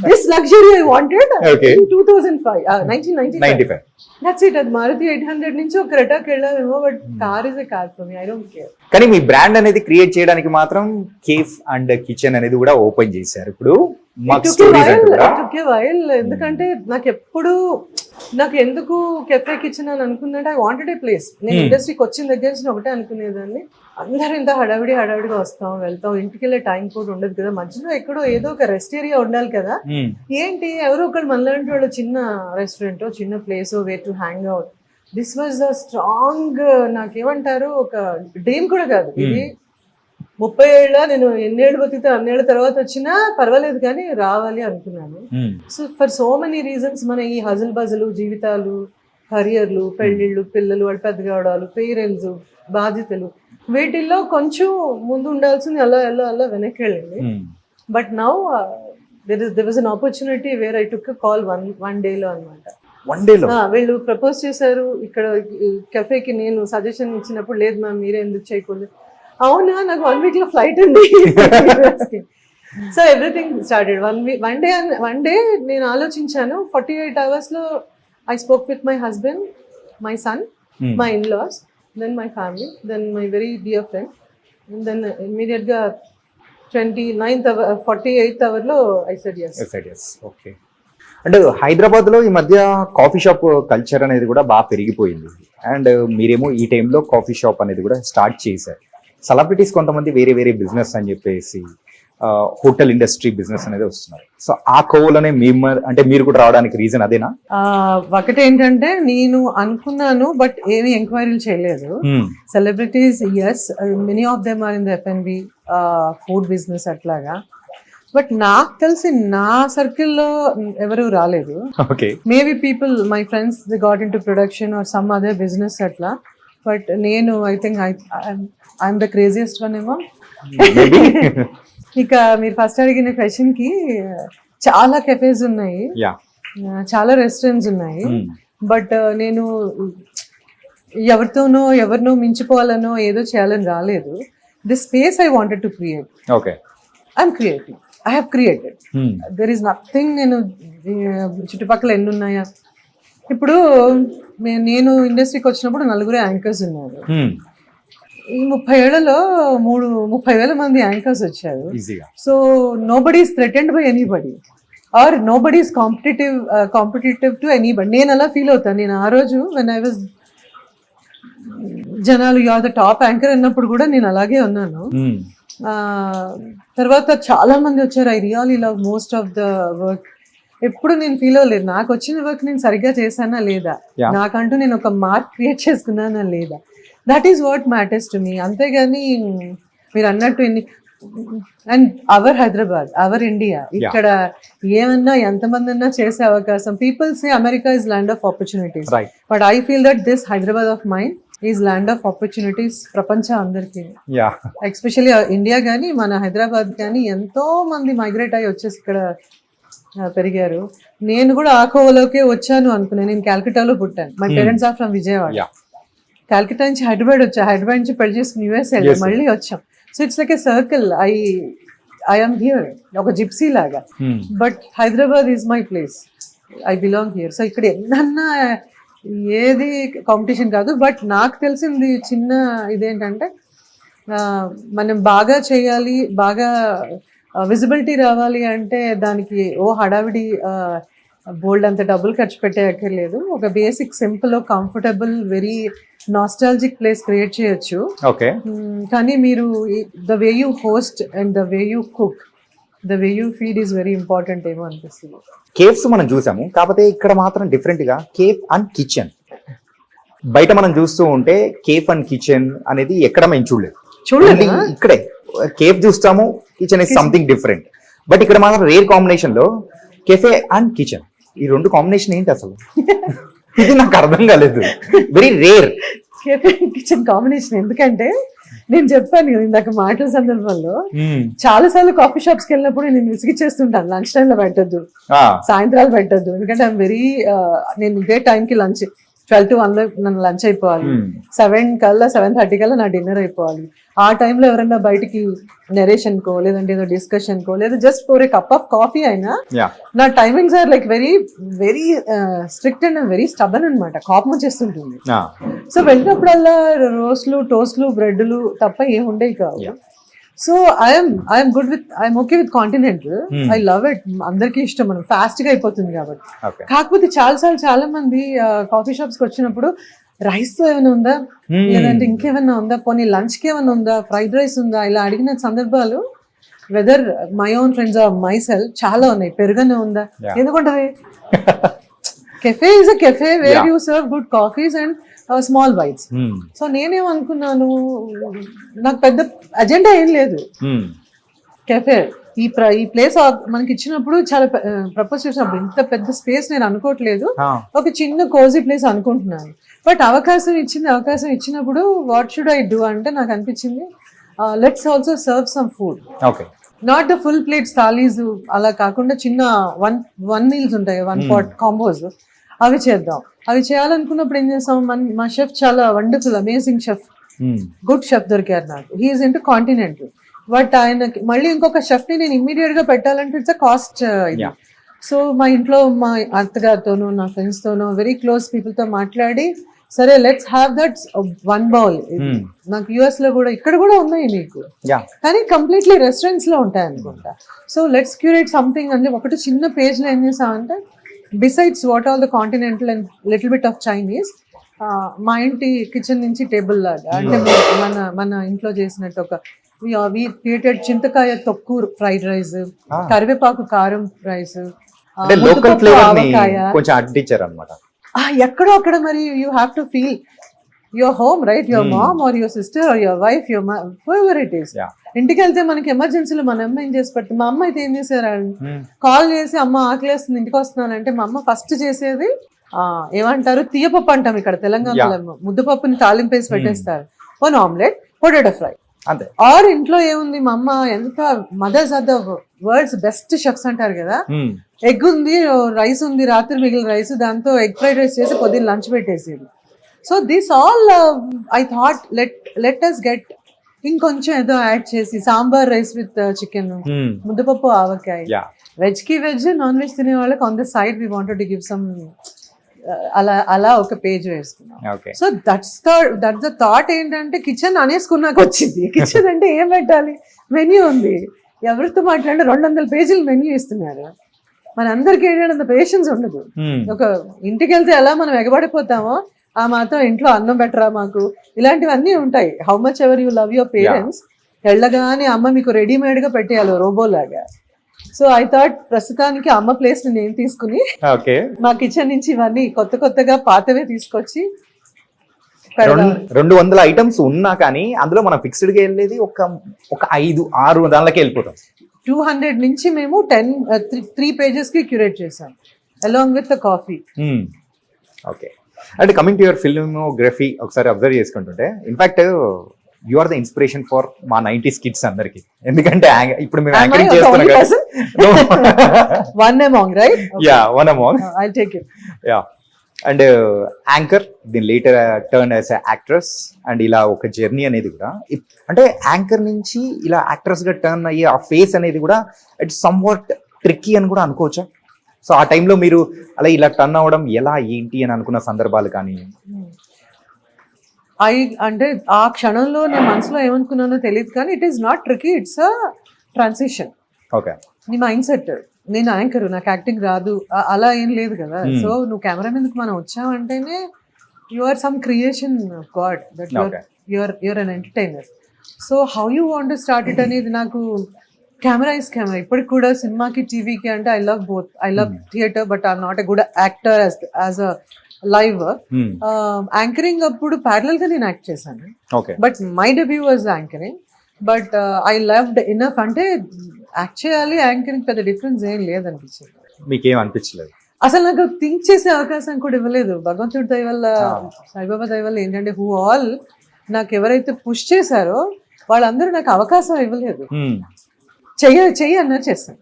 This luxury I wanted in 2005, 1995. That's it. అది మారుతి 800 నుంచి ఒక క్రెటాకి వెళ్ళామేమో, but car is a car for me, I don't care. కానీ మీ బ్రాండ్ అనేది క్రియేట్ చేయడానికి మాత్రం కేఫ్ అండ్ కిచెన్ అనేది కూడా ఓపెన్ చేశారు. ఇప్పుడు ఎందుకంటే నాకు ఎందుకు కెఫే కిచెన్ అని అనుకుందంటే, ఐ వాంటెడ్ ఏ ప్లేస్. నేను ఇండస్ట్రీకి వచ్చిన దగ్గర నుంచి ఒకటే అనుకునేదాన్ని, అందరూ ఇంత హడావిడిగా వస్తాం వెళ్తాం, ఇంటికి వెళ్ళే టైం కూడా ఉండదు కదా, మధ్యలో ఎక్కడో ఏదో ఒక రెస్ట్ ఏరియా ఉండాలి కదా. ఏంటి ఎవరో ఒకళ్ళు మనలాంటి వాళ్ళు చిన్న రెస్టారెంట్, చిన్న place, way to hang out. This was the strong, నాకేమంటారు, ఒక డ్రీమ్ కూడా కాదు ఇది. 30 ఏళ్ళ నేను ఎన్నేళ్ళు బతికితే అన్నేళ్ళ తర్వాత వచ్చినా పర్వాలేదు కానీ రావాలి అనుకున్నాను. So for so many reasons మన ఈ హజల్ బజలు జీవితాలు, కెరియర్లు, పెళ్ళిళ్ళు, పిల్లలు వాళ్ళు పెద్ద కావడాలు, పేరెంట్స్, బాధ్యతలు, వీటిల్లో కొంచెం ముందు ఉండాల్సింది అలా వెనక్కి వెళ్ళింది. But now there was an opportunity where I took a call one day లో అనమాట. వీళ్ళు ప్రపోజ్ చేశారు ఇక్కడ కెఫేకి. నేను సజెషన్ ఇచ్చినప్పుడు లేదు మ్యామ్ మీరే ఎందుకు చేయకూడదు. అవునా, నాకు 1 week లో ఫ్లైట్ ఉంది. So everything started one day నేను ఆలోచించాను. 48 hours లో I spoke with my husband, my son, my in-laws, then my family, then my very dear friend, then immediate గా 48th hour లో ఐ సెడ్ yes. ఓకే. అంటే హైదరాబాద్లో ఈ మధ్య coffee shop culture అనేది కూడా బాగా పెరిగిపోయింది. అండ్ మీరేమో ఈ టైంలో కాఫీ షాప్ అనేది కూడా స్టార్ట్ చేశారు. సెలబ్రిటీస్ కొంతమంది వేరే బిజినెస్ అని చెప్పేసి హోటల్ ఇండస్ట్రీ బిజినెస్ అనేది వస్తున్నారు. సో ఆ కోవలోనే మీరు కూడా రావడానికి రీజన్ అదేనా? ఒకటి ఏంటంటే నేను అనుకున్నాను బట్ ఏమి ఎంక్వైరీలు చేయలేదు. Celebrities yes, many of them are in the F&B food business అట్లాగా. బట్ నాకు తెలిసి నా సర్కిల్లో ఎవరు రాలేదు. Maybe people my friends they got into production or some other business అట్లా. బట్ నేను I think I'm the craziest one ఏమో. ఇక మీరు ఫస్ట్ అడిగిన క్వశ్చన్ కి చాలా కెఫేస్ ఉన్నాయి, చాలా రెస్టారెంట్స్ ఉన్నాయి. బట్ నేను ఎవరినో మించిపోవాలనో ఏదో చేయాలని రాలేదు. This space I wanted to create. I'm creating, I have created. There is nothing. నేను చుట్టుపక్కల ఎన్ని ఉన్నాయా, ఇప్పుడు నేను ఇండస్ట్రీకి వచ్చినప్పుడు 4 యాంకర్స్ ఉన్నారు. ఈ 30 ఏళ్లలో 30,000 మంది యాంకర్స్ వచ్చారు. So nobody is threatened by anybody or nobody is competitive to anybody. నేను అలా ఫీల్ అవుతాను. నేను ఆ రోజు వెన్ ఐ వాజ్ జనాలు you are the top anchor అన్నప్పుడు కూడా నేను అలాగే ఉన్నాను. తర్వాత చాలా మంది వచ్చారు. I really love most of the work. ఎప్పుడు నేను ఫీల్ అవ్వలేదు నాకు వచ్చిన వర్క్ నేను సరిగ్గా చేశానా లేదా, నాకంటూ నేను ఒక మార్క్ క్రియేట్ చేసుకున్నానా లేదా. That is what matters to me. అంతేగాని మీరు అన్నట్టు and our Hyderabad, our India, ఇక్కడ ఏమన్నా ఎంతమంది అన్నా చేసే అవకాశం. People say America is land of opportunities, but I feel that this Hyderabad of mind is land of opportunities ప్రపంచం అందరికీ. ఎస్పెషల్లీ ఇండియా కానీ మన హైదరాబాద్ కానీ ఎంతో మంది మైగ్రేట్ అయ్యి వచ్చేసి ఇక్కడ పెరిగారు. నేను కూడా ఆ కోవలోకే వచ్చాను అనుకున్నాను. నేను క్యాల్కటాలో పుట్టాను. My parents are from Vijayawada. Calcutta నుంచి హైదరాబాద్ వచ్చా, హైదరాబాద్ నుంచి పెళ్లి చేసుకుని యూఎస్ వెళ్ళి మళ్ళీ వచ్చాం. So it's like a circle. I am here, ఒక జిప్సీ లాగా. But Hyderabad is my place, I belong here. So ఇక్కడ ఎన్నన్నా ఏది కాంపిటీషన్ కాదు. బట్ నాకు తెలిసింది చిన్న ఇదేంటంటే మనం బాగా చేయాలి, బాగా విజిబిలిటీ రావాలి అంటే దానికి హడావిడి బోల్డ్ అంత డబ్బులు ఖర్చు పెట్టేయక్కర్లేదు. ఒక basic simple comfortable very nostalgic place create చేయొచ్చు. కానీ మీరు the way you host and the way you cook, the way you feed is very important ఏమో అనిపిస్తుంది. కేఫ్స్ మనం చూసాము, కాకపోతే ఇక్కడ మాత్రం డిఫరెంట్ గా కేఫ్ అండ్ కిచెన్. బయట మనం చూస్తూ ఉంటే కేఫ్ అండ్ కిచెన్ అనేది ఎక్కడ మేము చూడలేదు. ఇక్కడే కేఫ్ చూస్తాము, kitchen is something different. But ఇక్కడ మాత్రం రేర్ కాంబినేషన్ లో కెఫే అండ్ కిచెన్, ఈ 2 కాంబినేషన్ ఏంటి అసలు? ఇది నాకు అర్థం కాలేదు. Very rare cafe kitchen combination. ఎందుకంటే నేను చెప్పాను ఇందాక మాటల సందర్భంలో, చాలా సార్లు కాఫీ షాప్స్ కి వెళ్ళినప్పుడు నేను విసిగిచ్చేస్తుంటాను, లంచ్ టైమ్ లో పెట్టద్దు, సాయంత్రాలు పెట్టద్దు. ఎందుకంటే ఐఎమ్ వెరీ నేను ఇదే టైంకి లంచ్ 12 to 1 లో నన్ను లంచ్ అయిపోవాలి, 7:30 కల్లా నా డిన్నర్ అయిపోవాలి. ఆ టైంలో ఎవరైనా బయటికి నెరేషన్ కో లేదంటే ఏదో డిస్కషన్ కో లేదా just for a cup of coffee అయినా నా timings are like very very strict and very stubborn అనమాట. కోపం వచ్చేస్తుంటుంది. సో వెళ్ళినప్పుడల్లా రోస్ట్లు, టోస్ట్లు, బ్రెడ్లు తప్ప ఏం ఉండేవి కావు. So I'm good with, I'm okay with continental. I love it. అందరికీ ఇష్టం, మనం ఫాస్ట్ గా అయిపోతుంది కాబట్టి. కాకపోతే చాలా మంది కాఫీ షాప్స్ కి వచ్చినప్పుడు రైస్ తో ఏమైనా ఉందా, లేదంటే ఇంకేమైనా ఉందా, పోనీ లంచ్ కి ఏమైనా ఉందా, ఫ్రైడ్ రైస్ ఉందా, ఇలా అడిగిన సందర్భాలు whether my own friends or myself చాలా ఉన్నాయి. పెరుగనే ఉందా, ఎందుకుంటది? Cafe is a cafe where you serve good coffees and small bites. So నేనేమనుకున్నాను, నాకు పెద్ద అజెండా ఏం లేదు. కెఫే ఈ ప్లేస్ మనకి ఇచ్చినప్పుడు చాలా ప్రపోజ్ చేసినప్పుడు ఇంత పెద్ద స్పేస్ నేను అనుకోవట్లేదు, ఒక చిన్న కోజీ ప్లేస్ అనుకుంటున్నాను. బట్ అవకాశం ఇచ్చినప్పుడు వాట్ షుడ్ ఐ డూ అంటే నాకు అనిపించింది let's also serve some food. Not the full plates thalis అలా కాకుండా చిన్న వన్ మీల్స్ ఉంటాయి, 1 pot కాంబోస్, అవి చేద్దాం. అవి చేయాలనుకున్నప్పుడు ఏం చేస్తాం, మా షెఫ్ చాలా wonderful amazing chef, good chef దొరికారు నాకు. He's into continental. బట్ ఆయనకి మళ్ళీ ఇంకొక షెఫ్ ని నేను ఇమ్మీడియట్ గా పెట్టాలంటే ఇట్స్ అ కాస్ట్ ఇది. సో మా ఇంట్లో మా అత్తగారితోనూ నా ఫ్రెండ్స్ తోనూ వెరీ క్లోజ్ పీపుల్ తో మాట్లాడి సరే లెట్స్ హ్యావ్ దట్ 1 bowl. నాకు యుఎస్ లో కూడా ఇక్కడ కూడా ఉన్నాయి మీకు, కానీ కంప్లీట్లీ రెస్టారెంట్స్ లో ఉంటాయి అనుకుంటా. సో లెట్స్ క్యూరేట్ సంథింగ్ అని ఒకటి చిన్న పేజ్ లో ఏం చేసామంటే besides what all the continental and little bit of Chinese, మా ఇంటి కిచెన్ నుంచి టేబుల్ లాగా, అంటే మన ఇంట్లో చేసినట్టు ఒక we created చింతకాయ తొక్కు ఫ్రైడ్ రైస్, కరివేపాకు కారం రైస్, అంటే లోకల్ ఫ్లేవర్ ని కొంచెం అడ్డిచ్చారు అన్నమాట. ఎక్కడో అక్కడ మరి you have to feel your home, right? Your mom or your sister or your wife, your it is. ఇంటికి వెళ్తే మనకి ఎమర్జెన్సీలో మన అమ్మ ఏం చేసి పెడుతుంది. మా అమ్మ అయితే ఏం చేశారు, కాల్ చేసి అమ్మ ఆకలేస్తుంది ఇంటికి వస్తున్నానంటే మా అమ్మ ఫస్ట్ చేసేది ఏమంటారు, తీయపప్పు అంటాం ఇక్కడ తెలంగాణలో, ముద్దపప్పుని తాలింపేసి పెట్టేస్తారు, వన్ ఆమ్లెట్, పొటాటో ఫ్రై, అంతే. ఆర్ ఇంట్లో ఏముంది, మా అమ్మ ఎంత mothers are the world's best chefs అంటారు కదా, ఎగ్ ఉంది, రైస్ ఉంది, రాత్రి మిగిలిన రైస్, దాంతో ఎగ్ ఫ్రైడ్ రైస్ చేసి పొద్దున్న lunch పెట్టేసేది. So this all I thought let us get ఇంకొంచెం ఏదో యాడ్ చేసి సాంబార్ రైస్ విత్ చికెన్, ముద్దపప్పు, ఆవకాయ, వెజ్ కి వెజ్, నాన్ వెజ్ తినే వాళ్ళకి on the side we wanted to give some, అలా ఒక పేజ్ వేసుకున్నాం. So that's the thought. ఏంటంటే కిచెన్ అనేసుకున్నాక వచ్చింది. కిచెన్ అంటే ఏం పెట్టాలి, మెన్యూ ఉంది, ఎవరితో మాట్లాడినా 200 పేజీలు మెన్యూ ఇస్తున్నారు. మనందరికీ ఏంటంటే అంత పేషెన్స్ ఉండదు. ఒక ఇంటికి వెళ్తే ఎలా మనం ఎగబడిపోతామో ఆ మాత్రం ఇంట్లో అన్నం పెట్టరా మాకు, ఇలాంటివన్నీ ఉంటాయి. How much ever you love your parents, వెళ్ళగానే అమ్మ మీకు రెడీమేడ్ గా పెట్టేయాలి రోబోలాగా. సో ఐ థాట్ ప్రస్తుతానికి అమ్మ ప్లేస్ ని నేను తీసుకుని మా కిచెన్ నుంచి ఇవన్నీ కొత్తగా పాతవే తీసుకొచ్చి 200 ఐటమ్స్ ఉన్నా కానీ అందులో మనం ఫిక్స్డ్ గా వెళ్ళేది ఒక 5-6 దానిలోకి వెళ్ళిపోతాం. 200 నుంచి మేము 3 పేజెస్ కి క్యూరేట్ చేసాం along with the coffee. Okay, అంటే కమింగ్ టు యువర్ ఫిల్మోగ్రఫీ ఒకసారి అబ్జర్వ్ చేసుకుంటుంటే, in fact you are the inspiration for మా 90s కిడ్స్ అందరికి. ఎందుకంటే ఇప్పుడు మేము యాంకరింగ్ చేస్తున్నాం కదా. One among, right? Okay. Yeah, one among. I'll take it. Yeah. And anchor, దీని later turn as actress, and ఇలా ఒక జర్నీ అనేది కూడా, అంటే యాంకర్ నుంచి ఇలా యాక్ట్రెస్ గా టర్న్ అయ్యే ఆ ఫేస్ అనేది కూడా ఇట్స్ సమ్వాట్ ట్రిక్కీ అని కూడా అనుకోవచ్చా? సో ఆ టైంలో మీరు అలా ఇలా టర్న్ అవ్వడం ఎలా ఏంటి అని అనుకున్న సందర్భాలు కానీ? అంటే ఆ క్షణంలో నేను మనసులో ఏమనుకున్నానో తెలియదు, కానీ it is not tricky, it's a transition. Okay, నీ మైండ్ సెట్. నేను యాంకర్, నాకు యాక్టింగ్ రాదు అలా ఏం లేదు కదా. సో నువ్వు కెమెరా మీదకి మనం వచ్చావంటేనే you are some creation of God, that your an entertainer. So how you want to start it అనేది నాకు కెమెరా ఇస్ కెమెరా. ఇప్పటికి కూడా సినిమాకి, టీవీకి అంటే I love both. I love theatre, but I'm not a good actor as a live. Anchoring అప్పుడు parallel గా నేను యాక్ట్ చేశాను, but my debut was anchoring. But I loved enough. అంటే యాక్ట్ చేయాలి, యాంకరింగ్ పెద్ద డిఫరెన్స్ ఏం లేదనిపించింది. మీకేం అనిపించలేదు? అసలు నాకు థింక్ చేసే అవకాశం కూడా ఇవ్వలేదు. భగవంతుడి దయ వల్ల, సాయిబాబా దయ వల్ల ఏంటంటే హూ ఆల్ నాకు ఎవరైతే పుష్ చేశారో వాళ్ళందరూ నాకు అవకాశం ఇవ్వలేదు. చెయ్యి అన్నారు, చేస్తాను.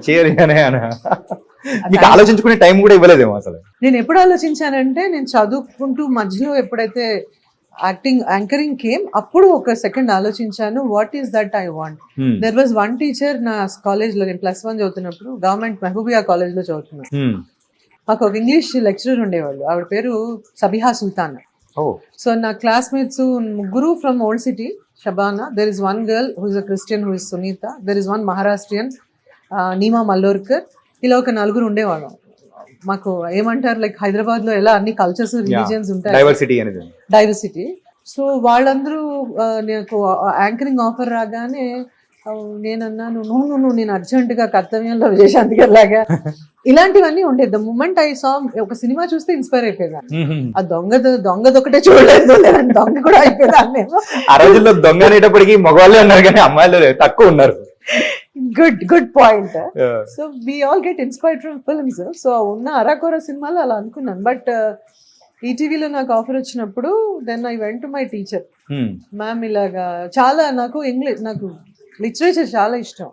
చేయాలి మీకు ఆలోచించుకునే టైం కూడా ఇవ్వలేదేమో అసలు. నేను ఎప్పుడు ఆలోచించానంటే, నేను చదువుకుంటూ మధ్యలో ఎప్పుడైతే యాంకరింగ్ కేమ్, అప్పుడు ఒక సెకండ్ ఆలోచించాను, what is that I want. There was one teacher నా కాలేజ్ లో, నేను +1 చదువుతున్నప్పుడు గవర్నమెంట్ మహబూబియా కాలేజ్ లో చదువుతున్నాను. మాకు ఒక ఇంగ్లీష్ లెక్చరర్ ఉండేవాళ్ళు, ఆవిడ పేరు సబిహా సుల్తాన్. సో నా క్లాస్మేట్స్ ముగ్గురు from old city, Shabana, there is one girl who is a Christian who is Sunitha, there is one Maharashtrian Neema Mallorkar. ఇలా ఒక 4 ఉండేవాళ్ళం. మాకు ఏమంటారు, లైక్ హైదరాబాద్ లో ఎలా అన్ని కల్చర్స్, రిలీజియన్స్ ఉంటాయి, డైవర్సిటీ. సో వాళ్ళందరూ నాకు యాంకరింగ్ ఆఫర్ రాగానే నేను అన్నాను, నువ్వు నేను అర్జెంట్ గా కర్తవ్యంలో విజయశాంతి గారి లాగా ఇలాంటివన్నీ ఉండేది. ద మూమెంట్ ఐ సా, ఒక సినిమా చూస్తే ఇన్స్పైర్ అయిపోయేదాన్ని. ఆ దొంగదొకటే చూడలేదు, లేదంటే దొంగ కూడా అయిపోయేదాన్ని. ఆ రోజుల్లో దొంగ అనేటప్పటికి మగవాళ్ళే ఉన్నారు కానీ అమ్మాయిలు తక్కువ ఉన్నారు. Good point. So we all get inspired from films. So ఉన్న అరాకొర సినిమాలో అలా అనుకున్నాను. బట్ ఈటీవీలో నాకు ఆఫర్ వచ్చినప్పుడు then I went to my teacher. Ma'am ఇలాగా చాలా నాకు ఇంగ్లీష్, నాకు లిటరేచర్ చాలా ఇష్టం.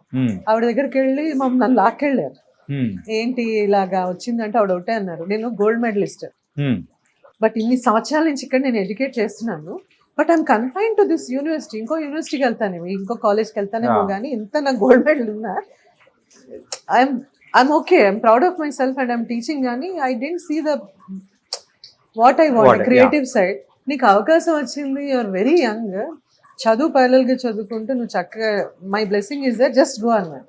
ఆవిడ దగ్గరికి వెళ్ళి నన్ను లాక్కెళ్ళారు. ఏంటి ఇలాగా వచ్చిందంటే ఆవిడ ఒకటే అన్నారు, నేను గోల్డ్ మెడలిస్ట్, బట్ ఇన్ని సంవత్సరాల నుంచి ఇక్కడ నేను ఎడ్యుకేట్ చేస్తున్నాను, but I'm confine to this university. ఇంకో యూనివర్సిటీకి వెళ్తానేమో, ఇంకో కాలేజ్కి వెళ్తానేమో, కానీ ఇంత నాకు గోల్డ్ మెడల్ ఉన్నా I'm okay, I'm proud of myself and I'm teaching. కానీ I don't see the what I want, creative side. నీకు అవకాశం వచ్చింది, యూఆర్ వెరీ యంగ్, చదువు ప్యారలల్గా చదువుకుంటూ నువ్వు చక్కగా, my blessing is that, just go అన్నారు.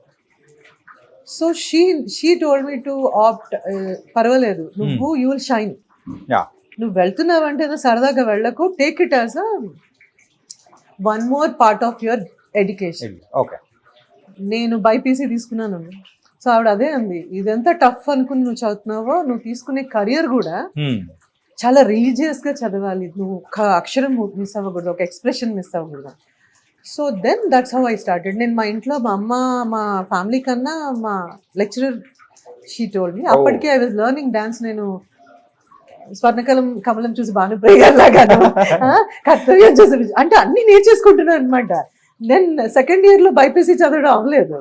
So she told me to opt, పర్వాలేదు నువ్వు, యూ విల్ షైన్. నువ్వు వెళ్తున్నావంటే సరదాగా వెళ్ళకు, take it as a one more part of your education. Okay. నేను బైపీసీ తీసుకున్నాను. సో ఆవిడ అదే అంది, ఇదంతా టఫ్ అనుకుని నువ్వు చదువుతున్నావో, నువ్వు తీసుకునే కెరియర్ కూడా చాలా రిలీజియస్ గా చదవాలి, నువ్వు ఒక అక్షరం మిస్ అవ్వకూడదు, ఒక ఎక్స్ప్రెషన్ మిస్ అవ్వకూడదు. So then that's how I started. నేను మా ఇంట్లో మా అమ్మ మా ఫ్యామిలీ కన్నా మా లెక్చరర్ షీ టోల్డ్ మీ. అప్పటికే ఐ వాజ్ లెర్నింగ్ డాన్స్. నేను స్వర్ణకలం కమలం చూసి భానుప్రియలాగా కర్తవ్యం చూసి అంటే అన్ని నేర్చేసుకుంటున్నాను అనమాట. దెన్ సెకండ్ ఇయర్ లో బైపీసీ చదవడం అవ్వలేదు.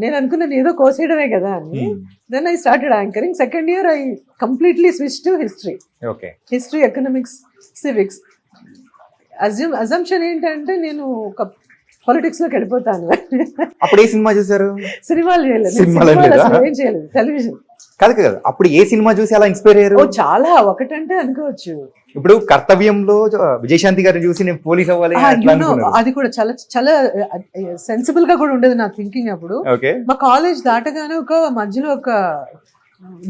నేను అనుకున్నాను ఏదో కోర్స్ చేయడమే కదా అని. Then I started anchoring. Second year I completely switch to history. History, economics, civics. Assumption ఏంటంటే నేను ఒక పాలిటిక్స్ లోకి వెళ్ళిపోతాను. అప్పుడు ఏ సినిమా చూసారు? సినిమాలు చేయలేదు, ఏం చేయలేదు, టెలివిజన్. కాదు కదా, అప్పుడు ఏ సినిమా చూసి అలా ఇన్స్పైర్ అయ్యారు? చాలా, ఒకటంటే అనుకోవచ్చు. ఇప్పుడు కర్తవ్యంలో విజయశాంతి గారిని చూసి నేను పోలీస్ అవ్వాలి, అది కూడా చాలా చాలా సెన్సిబుల్ గా కూడా ఉండేది నా థింకింగ్ అప్పుడు. మా కాలేజ్ దాటగానే ఒక మధ్యలో ఒక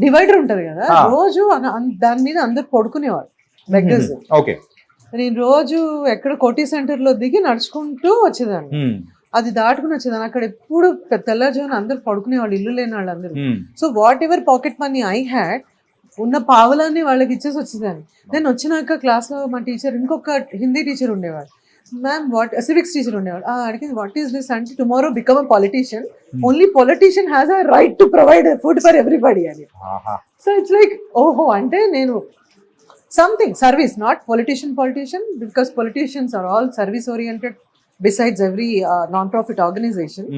డివైడర్ ఉంటది కదా, రోజు దాని మీద అందరు పడుకునేవారు బెగ్గర్స్. నేను రోజు ఎక్కడ కోటి సెంటర్ లో దిగి నడుచుకుంటూ వచ్చేదాన్ని, అది దాటుకుని వచ్చేదాన్ని. అక్కడ ఎప్పుడు తెల్లజామున అందరు పడుకునేవాళ్ళు, ఇల్లు లేని వాళ్ళు అందరూ. So what ever pocket money I had, ఉన్న పావులాన్ని వాళ్ళకి ఇచ్చేసి వచ్చేదాన్ని. నేను వచ్చినాక క్లాస్ లో మా టీచర్, ఇంకొక హిందీ టీచర్ ఉండేవాడు, మ్యామ్ సివిక్స్ టీచర్ ఉండేవాడు. అడిగింది వాట్ ఈస్ దిస్ అంటే, tomorrow become a politician, only politician has a right to provide food for everybody అని. సో ఇట్స్ లైక్ ఓహో, అంటే నేను something service, not politician because politicians are all service oriented besides every non profit organization.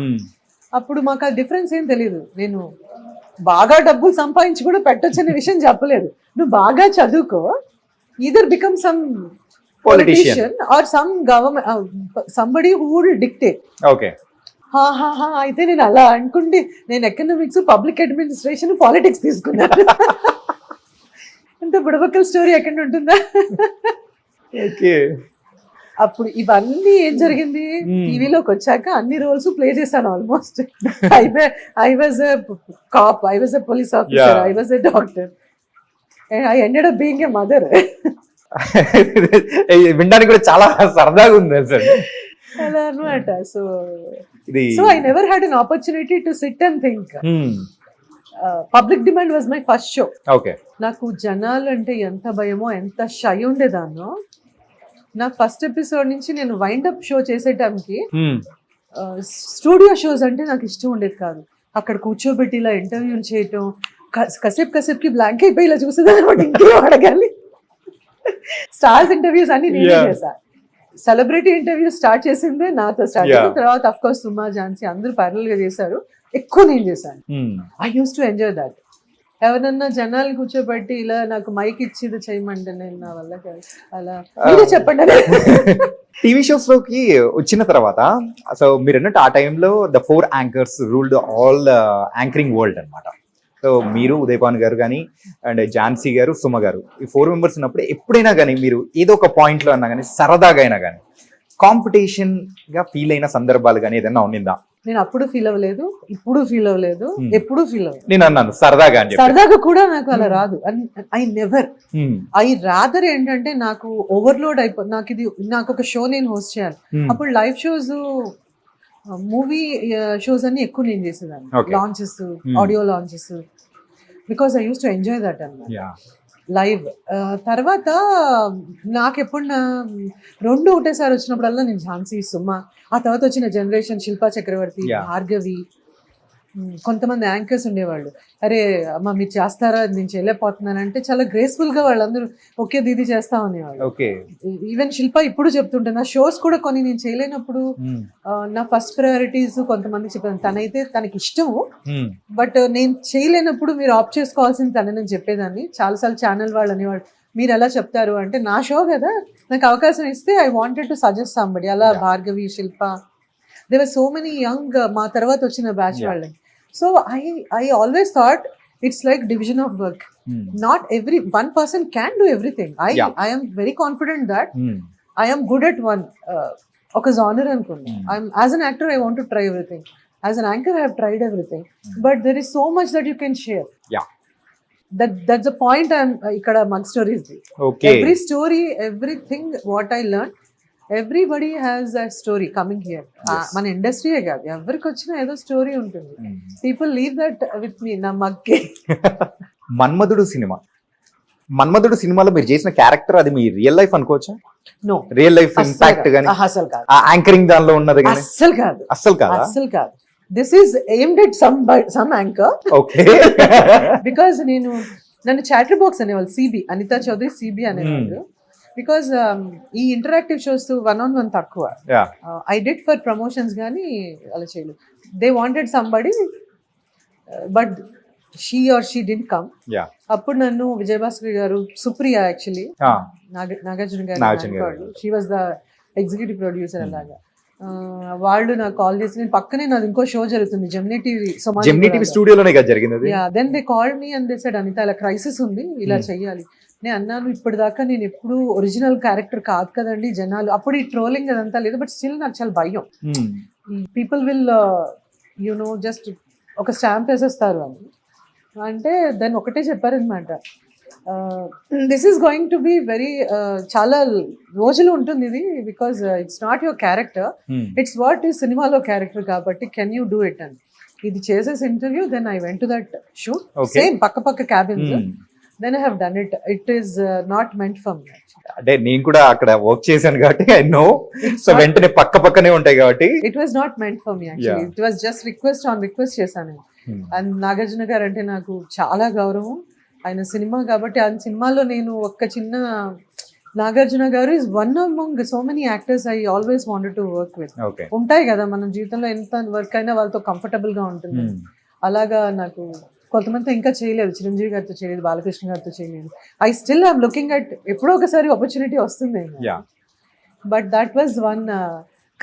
అప్పుడు మాకు ఆ difference ఏం తెలియదు. నేను బాగా డబ్బులు సంపాదించి కూడా పెట్టొచ్చు అనే విషయం చెప్పలేదు. నువ్వు బాగా చదువుకో, either become some politician are some government somebody who will dictate. అయితే నేను అలా అనుకుంటే నేను ఎకనామిక్స్, పబ్లిక్ అడ్మినిస్ట్రేషన్, పాలిటిక్స్ తీసుకున్నాను. అంటే బుడబక్కల స్టోరీ ఎక్కడ ఉంటుందా? అప్పుడు ఇవన్నీ ఏం జరిగింది, టీవీలోకి వచ్చాక అన్ని రోల్స్ ప్లే చేశాను almost. I was a cop, I was a police officer, I was a doctor, I ended up being a mother. వినడానికి కూడా చాలా సరదాగా ఉంది అలా అనమాట. So I never had an opportunity to sit and think. Public demand was my first show. నాకు జనాలు అంటే ఎంత భయమో, ఎంత షై ఉండేదాన్నో. నా ఫస్ట్ ఎపిసోడ్ నుంచి నేను వైండ్ అప్ షో చేసే టైంకి స్టూడియో షోస్ అంటే నాకు ఇష్టం ఉండేది కాదు. అక్కడ కూర్చోబెట్టి ఇలా ఇంటర్వ్యూలు చేయటం, కసేపుకి బ్లాంక్ అయిపోయి ఇలా చూసేదాన్ని అనమాట, ఇంకేం అడగాలి. స్టార్స్ ఇంటర్వ్యూస్ అన్ని నేనే చేశా. సెలబ్రిటీ ఇంటర్వ్యూస్ స్టార్ట్ చేసిందే నాతో స్టార్ట్ చేసిన తర్వాత అఫ్ కోర్స్ సుమా, ఝాన్సీ అందరూ ప్యారల్ గా చేశారు, ఎక్కువ నేను చేశాను. I use to enjoy that. ఎవరన్నా జనాలు కూర్చోబెట్టి ఇలా నాకు మైక్ ఇచ్చేది చేయమంటే నేను నా వల్ల అలా మీరే చెప్పండి. టీవీ షోస్ లోకి వచ్చిన తర్వాత సో మీరు అన్నట్టు ఆ టైంలో the 4 anchors ruled all anchoring world అనమాట. సో మీరు, ఉదయభాను గారు కానీ, అండ్ ఝాన్సీ గారు, సుమ గారు, ఈ 4 మెంబర్స్ ఉన్నప్పుడు ఎప్పుడైనా కానీ మీరు ఏదో ఒక పాయింట్ లో అన్నా కానీ, సరదాగా అయినా కానీ కాంపిటీషన్ గా ఫీల్ అయిన సందర్భాలు కానీ ఏదైనా ఉన్నిందా? నేను అప్పుడు ఫీల్ అవ్వలేదు, ఇప్పుడు ఫీల్ అవ్వలేదు, ఎప్పుడు ఫీల్ అవ్వలేదు. నేను అన్నాను సరదాగా అని. సరదాగా కూడా నాకు అలా రాదు. ఐ నెవర్, ఐ రాదర్ ఏంటంటే నాకు ఓవర్లోడ్ అయిపోతుంది. నాకు ఒక షో నేను హోస్ట్ చేయాలి, అప్పుడు లైవ్ షోస్, మూవీ షోస్ అన్ని ఎక్కువ నేను చేసేదాన్ని. Launches, audio launches, because I use to enjoy that అన్నమాట లైవ్. తర్వాత నాకు ఎప్పుడు 2 ఒకటేసారి వచ్చినప్పుడల్లా నేను ఝాన్సీ, సుమ, ఆ తర్వాత వచ్చిన జనరేషన్ శిల్పా చక్రవర్తి, భార్గవి, కొంతమంది యాంకర్స్ ఉండేవాళ్ళు. అరే అమ్మ మీరు చేస్తారా, నేను చేయలేకపోతున్నానంటే చాలా గ్రేస్ఫుల్ గా వాళ్ళందరూ ఓకే దీది చేస్తా అనేవాళ్ళు. ఈవెన్ శిల్ప ఇప్పుడు చెప్తుంటే నా షోస్ కూడా కొన్ని నేను చేయలేనప్పుడు నా ఫస్ట్ ప్రయారిటీస్ కొంతమంది చెప్పాను. తనైతే తనకి ఇష్టము, బట్ నేను చేయలేనప్పుడు మీరు ఆప్ చేసుకోవాల్సింది తనని చెప్పేదాన్ని. చాలాసార్లు ఛానల్ వాళ్ళు అనేవాళ్ళు మీరు ఎలా చెప్తారు అంటే, నా షో కదా, నాకు అవకాశం ఇస్తే I wanted to suggest somebody. అలా భార్గవి, శిల్ప, there were so many young మా తర్వాత వచ్చిన బ్యాచ్ వాళ్ళని. So I always thought it's like division of work. Not one person can do everything. I am very confident that I am good at one ఒక genre అనుకున్నా. As an actor I want to try everything. As an anchor I have tried everything. But there is so much that you can share. That's the point. I'm ikkada Mug Stories. Every story, everything what I learned, everybody has a story coming here. మన ఇండస్ట్రీయే కాదు, ఎవరికి వచ్చినా ఏదో story ఉంటుంది. People leave that with me. నా మగ్గే మన్మధుడు సినిమాలో మీరు చేసిన క్యారెక్టర్ అది మీ రియల్ లైఫ్ అనుకోవచ్చా? నో, రియల్ లైఫ్ ఇంపాక్ట్ గానీ అసలు కాదు, ఆ యాంకరింగ్ దానిలో ఉన్నది కానీ అస్సలు కాదు, అస్సలు కాదా? అస్సలు కాదు. This is aimed at some anchor. Okay. Because నన్ను చాటర్ బాక్స్ అనేవాళ్ళు, సిబి అనితా చౌదరి సిబి అనేవాళ్ళు. బికాజ్ ఈ ఇంటరాక్టివ్ షోస్ 1-on-1 తక్కువ. ఐ డిడ్ ఫర్ ప్రమోషన్స్ కానీ అలా చేయలేదు. They wanted somebody but she or she didn't come. అప్పుడు నన్ను విజయభాస్కర్ గారు, సుప్రియ యాక్చువల్లీ, నాగార్జున గారు, she was the executive producer. అలాగా వాళ్ళు నాకు కాల్ చేసి, నేను పక్కనే నాది ఇంకో షో జరుగుతుంది జెమినీ టీవీ స్టూడియోలోనే కదా జరిగింది. Then they called me and they said Anitha ఇలా క్రైసిస్ ఉంది, ఇలా చెయ్యాలి. నేను అన్నాను, ఇప్పటిదాకా నేను ఎప్పుడు ఒరిజినల్ క్యారెక్టర్ కాదు కదండి, జనాలు అప్పుడు ఈ ట్రోలింగ్ అదంతా లేదు, బట్ స్టిల్ నాకు చాలా భయం. పీపుల్ విల్ యునో జస్ట్ ఒక స్టాంప్ వేసేస్తారు అని అంటే. దాన్ని ఒకటే చెప్పారనమాట, this is going to be very చాలా రోజులు ఉంటుంది ఇది, because it's not your character, it's what ఈ సినిమాలో క్యారెక్టర్ కాబట్టి కెన్ యూ డూ ఇట్ అని. ఇది చేసేసి interview, then I went to that shoot, same పక్క cabins. Then I have done it. It is not meant for me. అంటే నేను కూడా అక్కడ వర్క్ చేశాను కాబట్టి ఐ నో. సో వెంటనే పక్కనే ఉంటాయి కాబట్టి it was not meant for me actually. It was just request on request చేశాను. అండ్ నాగార్జున గారు అంటే నాకు చాలా గౌరవం. ఆయన సినిమా కాబట్టి ఆ సినిమాలో నేను ఒక్క చిన్న, నాగార్జున గారు is one among so many actors I always wanted to work with. ఉంటాయి కదా మన జీవితంలో, ఎంత వర్క్ అయినా వాళ్ళతో కంఫర్టబుల్ గా ఉంటుంది. అలాగా నాకు కొంతమంది ఇంకా చేయలేదు, చిరంజీవి గారితో చేయలేదు, బాలకృష్ణ గారితో చేయలేదు. I still I'm looking at, ఎప్పుడో ఒకసారి ఆపర్చునిటీ వస్తుంది. But that was one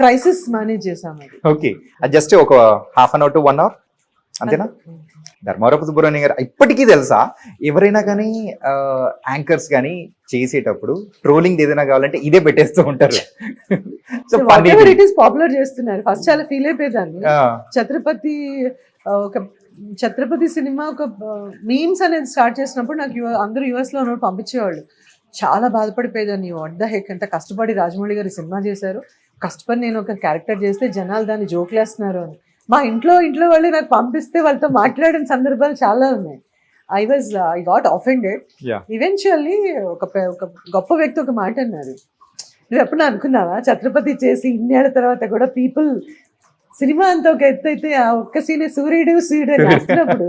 crisis manage చేసాం. అది ఓకే. అది జస్ట్ ఒక half an hour to 1 hour అంతేనా? ధర్మవరపు సుబ్రహ్మణ్యం గారు ఇప్పటికీ తెలుసా, ఎవరైనా కానీ యాంకర్స్ కానీ చేసేటప్పుడు ట్రోలింగ్ ఏదైనా కావాలంటే ఇదే పెట్టేస్తూ ఉంటారు. సో ఇట్ ఈస్ పాపులర్ చేస్తున్నారు. ఫస్ట్ చాలా ఫీల్ అయిపోయేదాన్ని. ఛత్రపతి సినిమా ఒక మీమ్స్ అనేది స్టార్ట్ చేసినప్పుడు నాకు అందరూ యుఎస్ లో ఉన్నప్పుడు పంపించేవాళ్ళు. చాలా బాధపడిపోయేదాన్ని. వాట్ ద హెక్, ఎంత కష్టపడి రాజమౌళి గారు సినిమా చేశారు, కష్టపడి నేను ఒక క్యారెక్టర్ చేస్తే జనాలు దాన్ని జోకులేస్తున్నారు అని. మా ఇంట్లో వాళ్ళు నాకు పంపిస్తే వాళ్ళతో మాట్లాడిన సందర్భాలు చాలా ఉన్నాయి. I got ఆఫెండెడ్. ఈవెన్చువల్లీ ఒక గొప్ప వ్యక్తి ఒక మాట అన్నారు, నువ్వు ఎప్పుడు అనుకున్నావా ఛత్రపతి చేసి ఇన్నేళ్ల తర్వాత కూడా పీపుల్ సినిమా అంతా ఒక ఎత్తు అయితే ఆ ఒక్క సీనే సూర్యుడు రాస్తున్నప్పుడు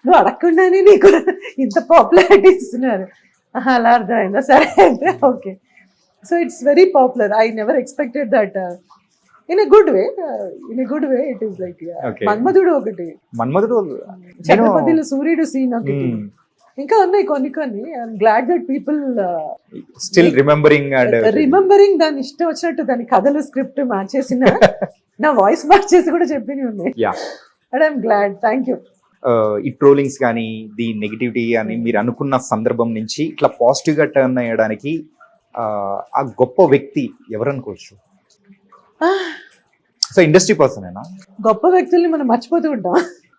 నువ్వు అడగకుండానే నీకు ఇంత పాపులారిటీ ఇస్తున్నారు. అలా అర్థమైందా? సరే అయితే okay. So it's very popular. I never expected that. In a good way it is like Manmadhudu ఒకటి, ఛత్రపతిలో సూర్యుడు సీన్ ఒకటి, ఇంకా ఉన్నాయి కొన్ని. I'm glad that people still remembering దాన్ని ఇష్టం వచ్చినట్టు దాని కథలు స్క్రిప్ట్ మార్చేసిన, నా వాయిస్ మార్చేసి కూడా చెప్పినవి ఉన్నాయి. And I'm glad. Thank you. ఈ ట్రోలింగ్స్ కానీ ది నెగిటివిటీ అని మీరు అనుకున్న సందర్భం నుంచి ఇట్లా పాజిటివ్ గా టర్న్ అయ్యడానికి ఆ గొప్ప వ్యక్తి ఎవరు అనుకోవచ్చు? సో ఇండస్ట్రీ పర్సన్ ఏనా? గొప్ప వ్యక్తుల్ని మనం మర్చిపోతూ ఉంటాం.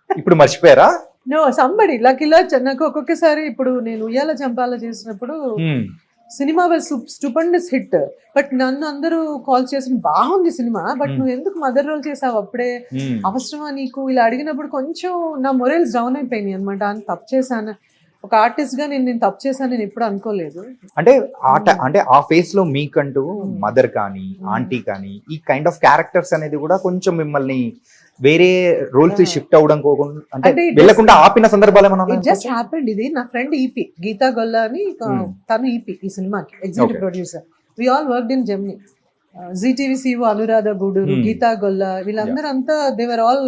ఇప్పుడు మర్చిపోయారా? నో, సంబడి లైక్ ఇలా నాకు ఒక్కొక్కసారి, ఇప్పుడు నేను ఉయ్యాల చంపాల చేసినప్పుడు cinema was stupendous hit, but నన్ను అందరూ కాల్ చేసి బాగుంది సినిమా, బట్ నువ్వు ఎందుకు మదర్ రోల్ చేసావు అప్పుడే, అవసరమా నీకు, ఇలా అడిగినప్పుడు కొంచెం నా మొరల్స్ డౌన్ అయిపోయినాయి అనమాట. అని తప్పు చేశాను, ఒక ఆర్టిస్ట్ గా నేను తప్పు చేశాను నేను ఎప్పుడు అనుకోలేదు. అంటే ఆ ఫేస్ లో మీకంటూ మదర్ కానీ ఆంటీ కానీ ఈ కైండ్ ఆఫ్ క్యారెక్టర్స్ అనేది కూడా కొంచెం మిమ్మల్ని వేరే రోల్స్ షిఫ్ట్ అవడం అంటే వెళ్ళకుండా ఆపిన సందర్భాలు ఏమన్నా? Just happened. ఇది నా ఫ్రెండ్ ఈపీ గీతా గొల్లా అని, తను ఈపీ ఈ సినిమాకి executive producer. We all worked in Gemini. Zee TV CEO Anuradha Gudur, Geetha Golla, వీళ్ళందరూ అంతా they were all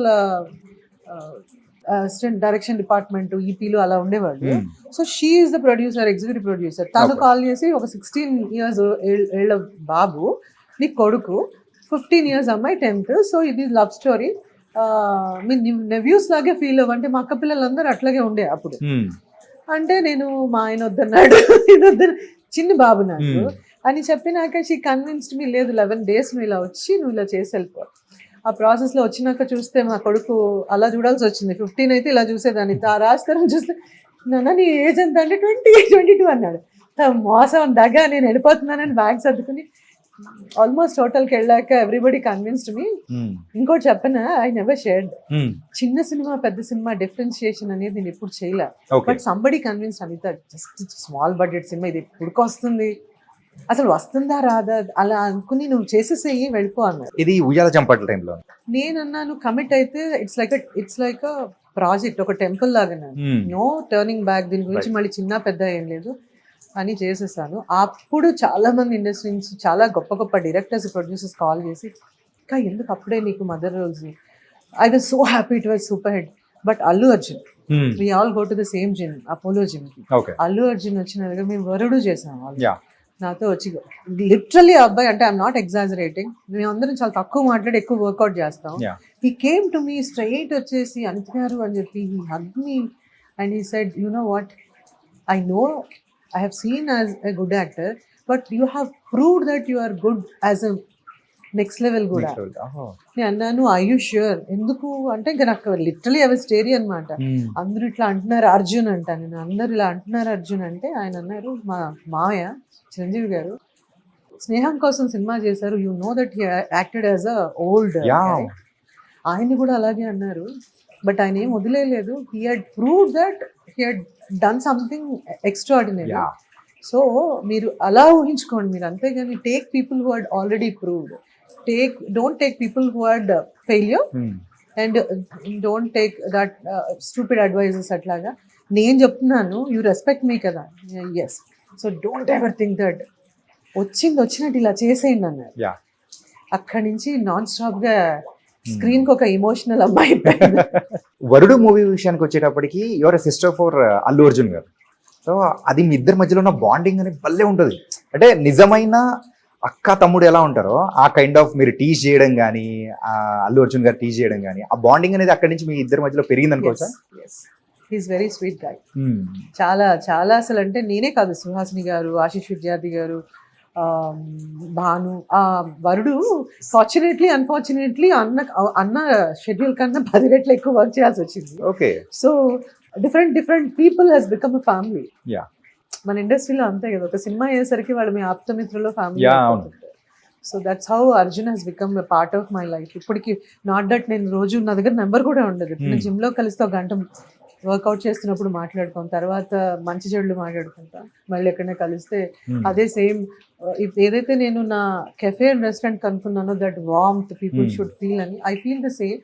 assistant direction department ఈపీలు అలా ఉండేవాళ్ళు. So she is the producer, executive producer. తను కాల్ చేసి, ఒక 16 years ఏళ్ళ బాబు నీ కొడుకు, 15 years అమ్మాయి 10th, సో ఇది లవ్ స్టోరీ, మీ నెవ్యూస్ లాగే ఫీల్ అవ్వంటే మా అక్క పిల్లలందరూ అట్లాగే ఉండే అప్పుడు. అంటే నేను మా ఆయన వద్దన్నాడు, ఇది వద్దు, చిన్న బాబు నాకు అని చెప్పినాక షీ కన్విన్స్డ్ మీ, లేదు 11 days నువ్వు ఇలా వచ్చి నువ్వు ఇలా చేసి వెళ్ళిపో. ఆ ప్రాసెస్లో వచ్చినాక చూస్తే మా కొడుకు అలా చూడాల్సి వచ్చింది. 15 అయితే ఇలా చూసేదాన్ని, రాస్తారని చూస్తే నాన్న నీ ఏజ్ ఎంత అంటే 20, 22 అన్నాడు. మోసం దగ్గర నేను వెళ్ళిపోతున్నానని బ్యాగ్ సర్దుకుని ఆల్మోస్ట్ హోటల్కి వెళ్ళాక ఎవ్రీబడి కన్విన్స్డ్ మీ. ఇంకోటి చెప్పనా, ఐ నెవర్ షేర్డ్. చిన్న సినిమా పెద్ద సినిమా డిఫరెన్షియేషన్ అనేది నేను ఎప్పుడు చేయలే. But somebody convince Anitha, just small budget సినిమా ఇది ఎప్పుడుకి వస్తుంది, అసలు వస్తుందా రాదా అలా అనుకుని నువ్వు చేసేసేయి వెళ్ళిపో అన్నారు. ఇది ఉయ్యాల చంపట్ల టైంలో నేను అన్నాను కమిట్ అయితే ఇట్స్ లైక్ ప్రాజెక్ట్, ఒక టెంపుల్ లాగా, నో టర్నింగ్ బ్యాక్, దీని గురించి మళ్ళీ చిన్న పెద్ద ఏం లేదు అని చేసేసాను. అప్పుడు చాలా మంది ఇండస్ట్రీ నుంచి చాలా గొప్ప గొప్ప డైరెక్టర్స్ ప్రొడ్యూసర్స్ కాల్ చేసి, ఇంకా ఎందుకు అప్పుడే నీకు mother roles, I was so happy, it was super hit. But Allu Arjun, we all go to the same gym, Apollo gym కి. అల్లు అర్జున్ వచ్చిన దగ్గర మేము వరుడు చేసాం వాళ్ళు నాతో వచ్చి, లిటరలీ అబ్బాయి అంటే ఐఎమ్ నాట్ ఎగ్జాజరేటింగ్, మేము అందరం చాలా తక్కువ మాట్లాడి ఎక్కువ వర్కౌట్ చేస్తాం. He came to me straight వచ్చేసి అనిత గారు అని చెప్పి, he hugged me and he said, you know what, I know I have seen as a good actor, but you have proved that you are good as a next level good actor. నేను అన్నాను, are you sure? ఎందుకు అంటే ఇంకా నాకు literally I was స్టేరీ అనమాట. అందరూ ఇట్లా అంటున్నారు అర్జున్ అంట, నేను అందరు ఇలా అంటున్నారు అర్జున్ అంటే ఆయన అన్నారు, మా మామయ్య చిరంజీవి గారు స్నేహం కోసం సినిమా చేశారు, you know that he acted as a old, ఆయన కూడా అలాగే అన్నారు. బట్ ఆయన ఏం వదిలేదు, he had proved that he had done something extraordinary. So మీరు అలా ఊహించుకోండి మీరు, అంతేగాని take people who had already proved, don't take people who had failure and don't take that stupid advices. అట్లాగా నేను చెప్తున్నాను, యూ రెస్పెక్ట్ మీ కదా, yes, so don't ever think that వచ్చినట్టు ఇలా చేసేయండి అన్నారు. అక్కడి నుంచి నాన్ స్టాప్ గా స్క్రీన్ కి ఒక ఎమోషనల్ అమ్మాయి. వరుడు మూవీ విషయానికి వచ్చేటప్పటికి your sister for Allu Arjun గారు. సో అది మీ ఇద్దరి మధ్యలో ఉన్న బాండింగ్ అనేది భలే ఉంటుంది. అంటే నిజమైన అక్క తమ్ముడు ఎలా ఉంటారో ఆ కైండ్ ఆఫ్ మీరు టీజ్ చేయడం కానీ, అల్లు అర్జున్ గారు టీజ్ చేయడం కానీ, ఆ బాండింగ్ అనేది అక్కడి నుంచి మీ ఇద్దరి మధ్యలో పెరిగింది అనుకోవచ్చా? He's very sweet guy. చాలా చాలా అసలు అంటే నేనే కాదు, సుహాసిని గారు, ఆశీష్ విద్యార్థి గారు, భాను, ఆ వరుడు ఫార్చునేట్లీ అన్ఫార్చునేట్లీ అన్న షెడ్యూల్ కన్నా 10 రెట్లు ఎక్కువ వర్క్ చేయాల్సి వచ్చింది. Okay, so different people has become a family. మన ఇండస్ట్రీలో అంతే కదా, ఒక సినిమా అయ్యేసరికి వాళ్ళు మీ ఆప్తమిత్రులో family. So that's how Arjun Hess become a part of my life. ఇప్పటికి నాట్ దట్ నేను రోజు నా దగ్గర నెంబర్ కూడా ఉండదు, నేను జిమ్ లో కలిస్తే ఒక గంట వర్కౌట్ చేస్తున్నప్పుడు మాట్లాడుకోం, తర్వాత మంచి చెడులు మాట్లాడుకుంటాం, మళ్ళీ ఎక్కడైనా కలిస్తే అదే సేమ్. ఏదైతే నేను నా కెఫే అండ్ రెస్టారెంట్ కనుక్కున్నానో, that warmth people should feel అని, ఐ ఫీల్ ద సేమ్.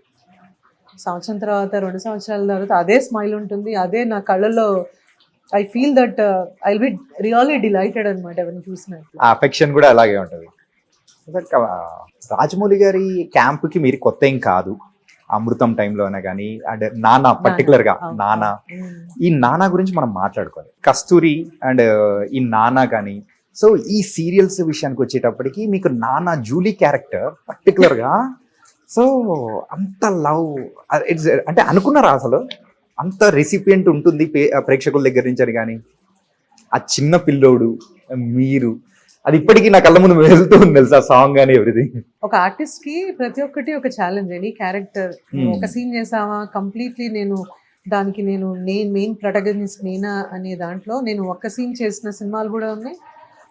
సంవత్సరం తర్వాత 2 సంవత్సరాల తర్వాత అదే స్మైల్ ఉంటుంది, అదే నా కళ్ళల్లో. I feel that I will be really delighted అనమాట ఎవరిని చూసినట్టు. ఆ అఫెక్షన్ కూడా అలాగే ఉంటుంది. రాజమౌళి గారి క్యాంప్కి మీరు కొత్త ఏం కాదు, అమృతం టైంలోనే కానీ, అంటే నానా పర్టికులర్గా నానా, ఈ నానా గురించి మనం మాట్లాడుకోవాలి. కస్తూరి అండ్ ఈ నానా కానీ, సో ఈ సీరియల్స్ విషయానికి వచ్చేటప్పటికి మీకు నానా జూలీ క్యారెక్టర్ పర్టికులర్గా, సో అంత లవ్ ఇట్స్ అంటే అనుకున్నారా అసలు అంత రెసిపియంట్ ఉంటుంది ప్రేక్షకుల దగ్గర నుంచి అని? కానీ ఆ చిన్న పిల్లోడు మీరు, అది ఇప్పటికీ నా కళ్ళ ముందు వెళ్తూ ఉంది తెలుసా, సాంగ్ కానీ ఎవ్రీథింగ్. ఒక ఆర్టిస్ట్ కి ప్రతి ఒక్కటి ఒక ఛాలెంజ్. ఎనీ క్యారెక్టర్ ఒక సీన్ చేసావా కంప్లీట్లీ నేను దానికి నేను మెయిన్ ప్రొటగనిస్ట్ నేనా అనే దాంట్లో నేను ఒక్క సీన్ చేసిన సినిమాలు కూడా ఉన్నాయి,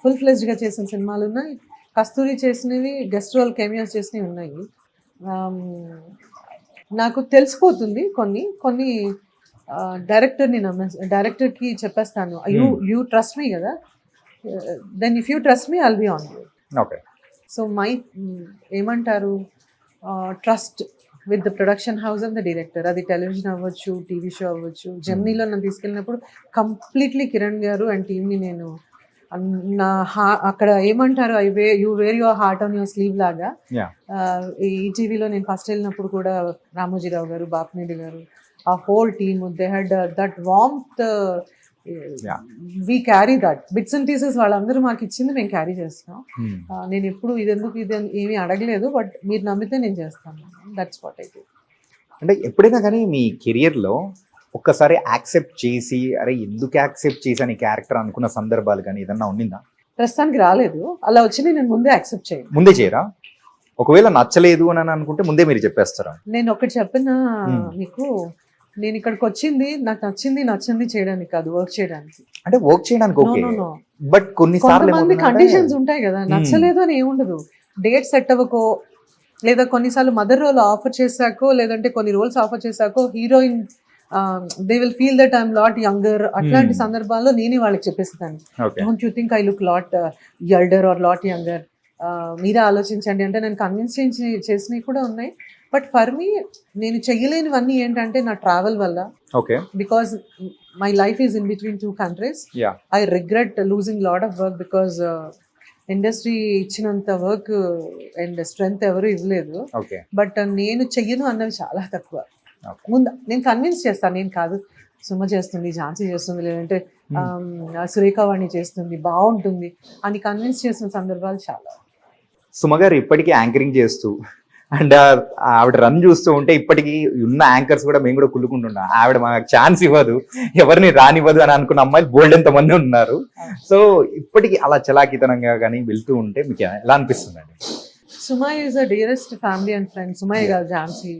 ఫుల్ ఫ్లెజ్డ్ గా చేసిన సినిమాలు ఉన్నాయి, కస్తూరి చేసినవి, గెస్ట్ రోల్ కెమియోస్ చేసినవి ఉన్నాయి. నాకు తెలిసిపోతుంది కొన్ని డైరెక్టర్ని డైరెక్టర్కి చెప్పేస్తాను, యూ ట్రస్ట్ మీ కదా, then if you trust me I'll be on you. Okay, so my ఏమంటారు, trust with the production house and the director. అది టెలివిజన్ అవ్వచ్చు, టీవీ షో అవ్వచ్చు. జర్నీలో నన్ను తీసుకెళ్ళినప్పుడు కంప్లీట్లీ కిరణ్ గారు అండ్ టీమ్ని నేను నా అక్కడ ఏమంటారు, you wear your heart on your sleeve లాగా. ఈ టీవీలో నేను ఫస్ట్ వెళ్ళినప్పుడు కూడా రామోజీరావు గారు, బాపినేడు గారు, ఆ whole team, they had that warmth. We carry that bits and pieces, వాళ్ళందరూ మాకు ఇచ్చింది మేము క్యారీ చేస్తాం. నేను ఎప్పుడు ఇది ఏమీ అడగలేదు, బట్ మీరు నమ్మితే నేను చేస్తాను. That's what I do. అంటే ఎప్పుడైనా కానీ మీ కెరియర్లో ఒక్కసారి యాక్సెప్ట్ చేసి, అరే ఎందుకు యాక్సెప్ట్ చేశాను ఈ క్యారెక్టర్ అనుకున్న సందర్భాలు కానీ ఏదన్నా ఉండిందా? ప్రస్తుతానికి రాలేదు. అలా వచ్చింది నేను ముందే యాక్సెప్ట్ చేయను. ముందే చేయరా? ఒకవేళ నచ్చలేదు అని అనుకుంటే ముందే మీరు చెప్పేస్తారా? నేను ఒకటి చెప్పిన మీకు, నేను ఇక్కడికి వచ్చింది నాకు నచ్చింది చేయడానికి కాదు, వర్క్ చేయడానికి. అంటే వర్క్ చేయడానికి ఓకే, బట్ కొన్నిసార్లు కొంతమంది కండిషన్స్ ఉంటాయి కదా, నచ్చలేదు అని ఏముండదు. డేట్ సెట్ అవ్వకో, లేదా కొన్నిసార్లు మదర్ రోల్ ఆఫర్ చేశాకో, లేదంటే కొన్ని రోల్స్ ఆఫర్ చేశాకో heroine they will feel that I'm lot younger. అట్లాంటి సందర్భాల్లో నేనే వాళ్ళకి చెప్పేస్తాను, don't you think I look lot elder or lot younger, మీరే ఆలోచించండి అంటే. నేను కన్విన్స్ చేసినవి కూడా ఉన్నాయి. బట్ ఫర్ మీ నేను చెయ్యలేనివన్నీ ఏంటంటే నా ట్రావెల్ వల్ల, okay, because my life is in between 2 countries. I regret losing lot of work because industry ఇచ్చినంత వర్క్ అండ్ స్ట్రెంగ్త్ ఎవరు ఇవ్వలేదు. బట్ నేను చెయ్యను అన్నవి చాలా తక్కువ. ముందు నేను కన్విన్స్ చేస్తాను, నేను కాదు సుమ చేస్తుంది, ఝాన్సీ చేస్తుంది, లేదంటే సురేఖావాణి చేస్తుంది, బాగుంటుంది అని కన్విన్స్ చేసిన సందర్భాలు చాలా. సుమ గారు ఇప్పటికీ యాంకరింగ్ చేస్తూ అండ్ ఆవిడ రన్ చూస్తూ ఉంటే ఇప్పటికీ ఉన్న యాంకర్స్ కూడా మేము కూడా కుళ్ళుకుంటున్నాం, ఆవిడ మాకు ఛాన్స్ ఇవ్వదు, ఎవరిని రానివ్వదు అని అనుకున్న అమ్మాయిలు బోల్డ్ ఎంత మంది ఉన్నారు. సో ఇప్పటికీ అలా చలాకితనంగా కానీ వెళ్తూ ఉంటే మీకు ఎలా అనిపిస్తుందండి? Suma is a dearest family and friend. Sumayya గారు, ఝాన్సీ,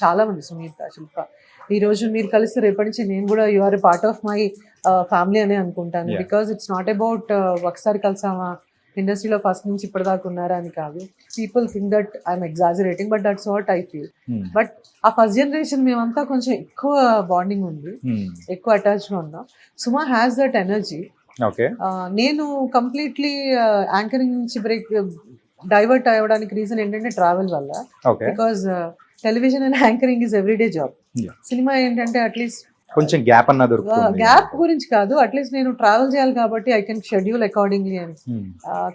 చాలా మంది, సునీత, శిల్ప, ఈ రోజు మీరు కలిసి రేపటి నుంచి నేను కూడా you are a part of my family అనే అనుకుంటాను. బికాస్ ఇట్స్ నాట్ అబౌట్ ఒకసారి కలిసామా ఇండస్ట్రీలో ఫస్ట్ నుంచి ఇప్పటిదాకా ఉన్నారా అని కాదు. People think that I'm exaggerating, but that's what I feel. But ఆ ఫస్ట్ జనరేషన్ మేమంతా కొంచెం ఎక్కువ బాండింగ్ ఉంది, ఎక్కువ అటాచ్గా ఉన్నాం. Suma has that energy. నేను కంప్లీట్లీ యాంకరింగ్ నుంచి డైవర్ట్ అవ్వడానికి రీజన్ ఏంటంటే ట్రావెల్ వల్ల. Because television and anchoring is everyday job. Cinema ఏంటంటే అట్లీస్ట్ కొంచెం గ్యాప్ అన్నది, గ్యాప్ గురించి కాదు, అట్లీస్ట్ నేను ట్రావెల్ చేయాలి కాబట్టి ఐ కెన్ షెడ్యూల్ అకార్డింగ్లీ అని.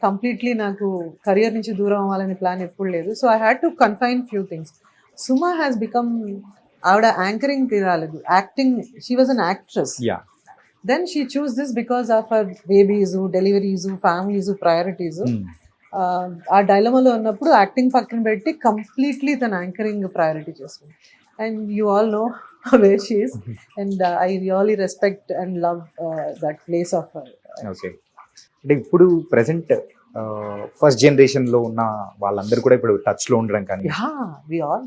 కంప్లీట్లీ నాకు కెరియర్ నుంచి దూరం అవ్వాలనే ప్లాన్ ఎప్పుడు లేదు. So I had to confine few things. Suma has become, ఆవిడ యాంకరింగ్ రాలేదు, acting, she was an actress. Then she chose this because of her babies, deliveries, families, priorities. ఆ డైలమాలో ఉన్నప్పుడు యాక్టింగ్ పక్కన పెట్టి కంప్లీట్లీ తన యాంకరింగ్ ప్రయారిటీ చేస్తుంది. And you all know where she is, and I really respect and love that place of her. Okay. అంటే ఇప్పుడు present first generation లో ఉన్న వాళ్ళందరూ కూడా ఇప్పుడు టచ్ లో ఉండడం కానీ, we all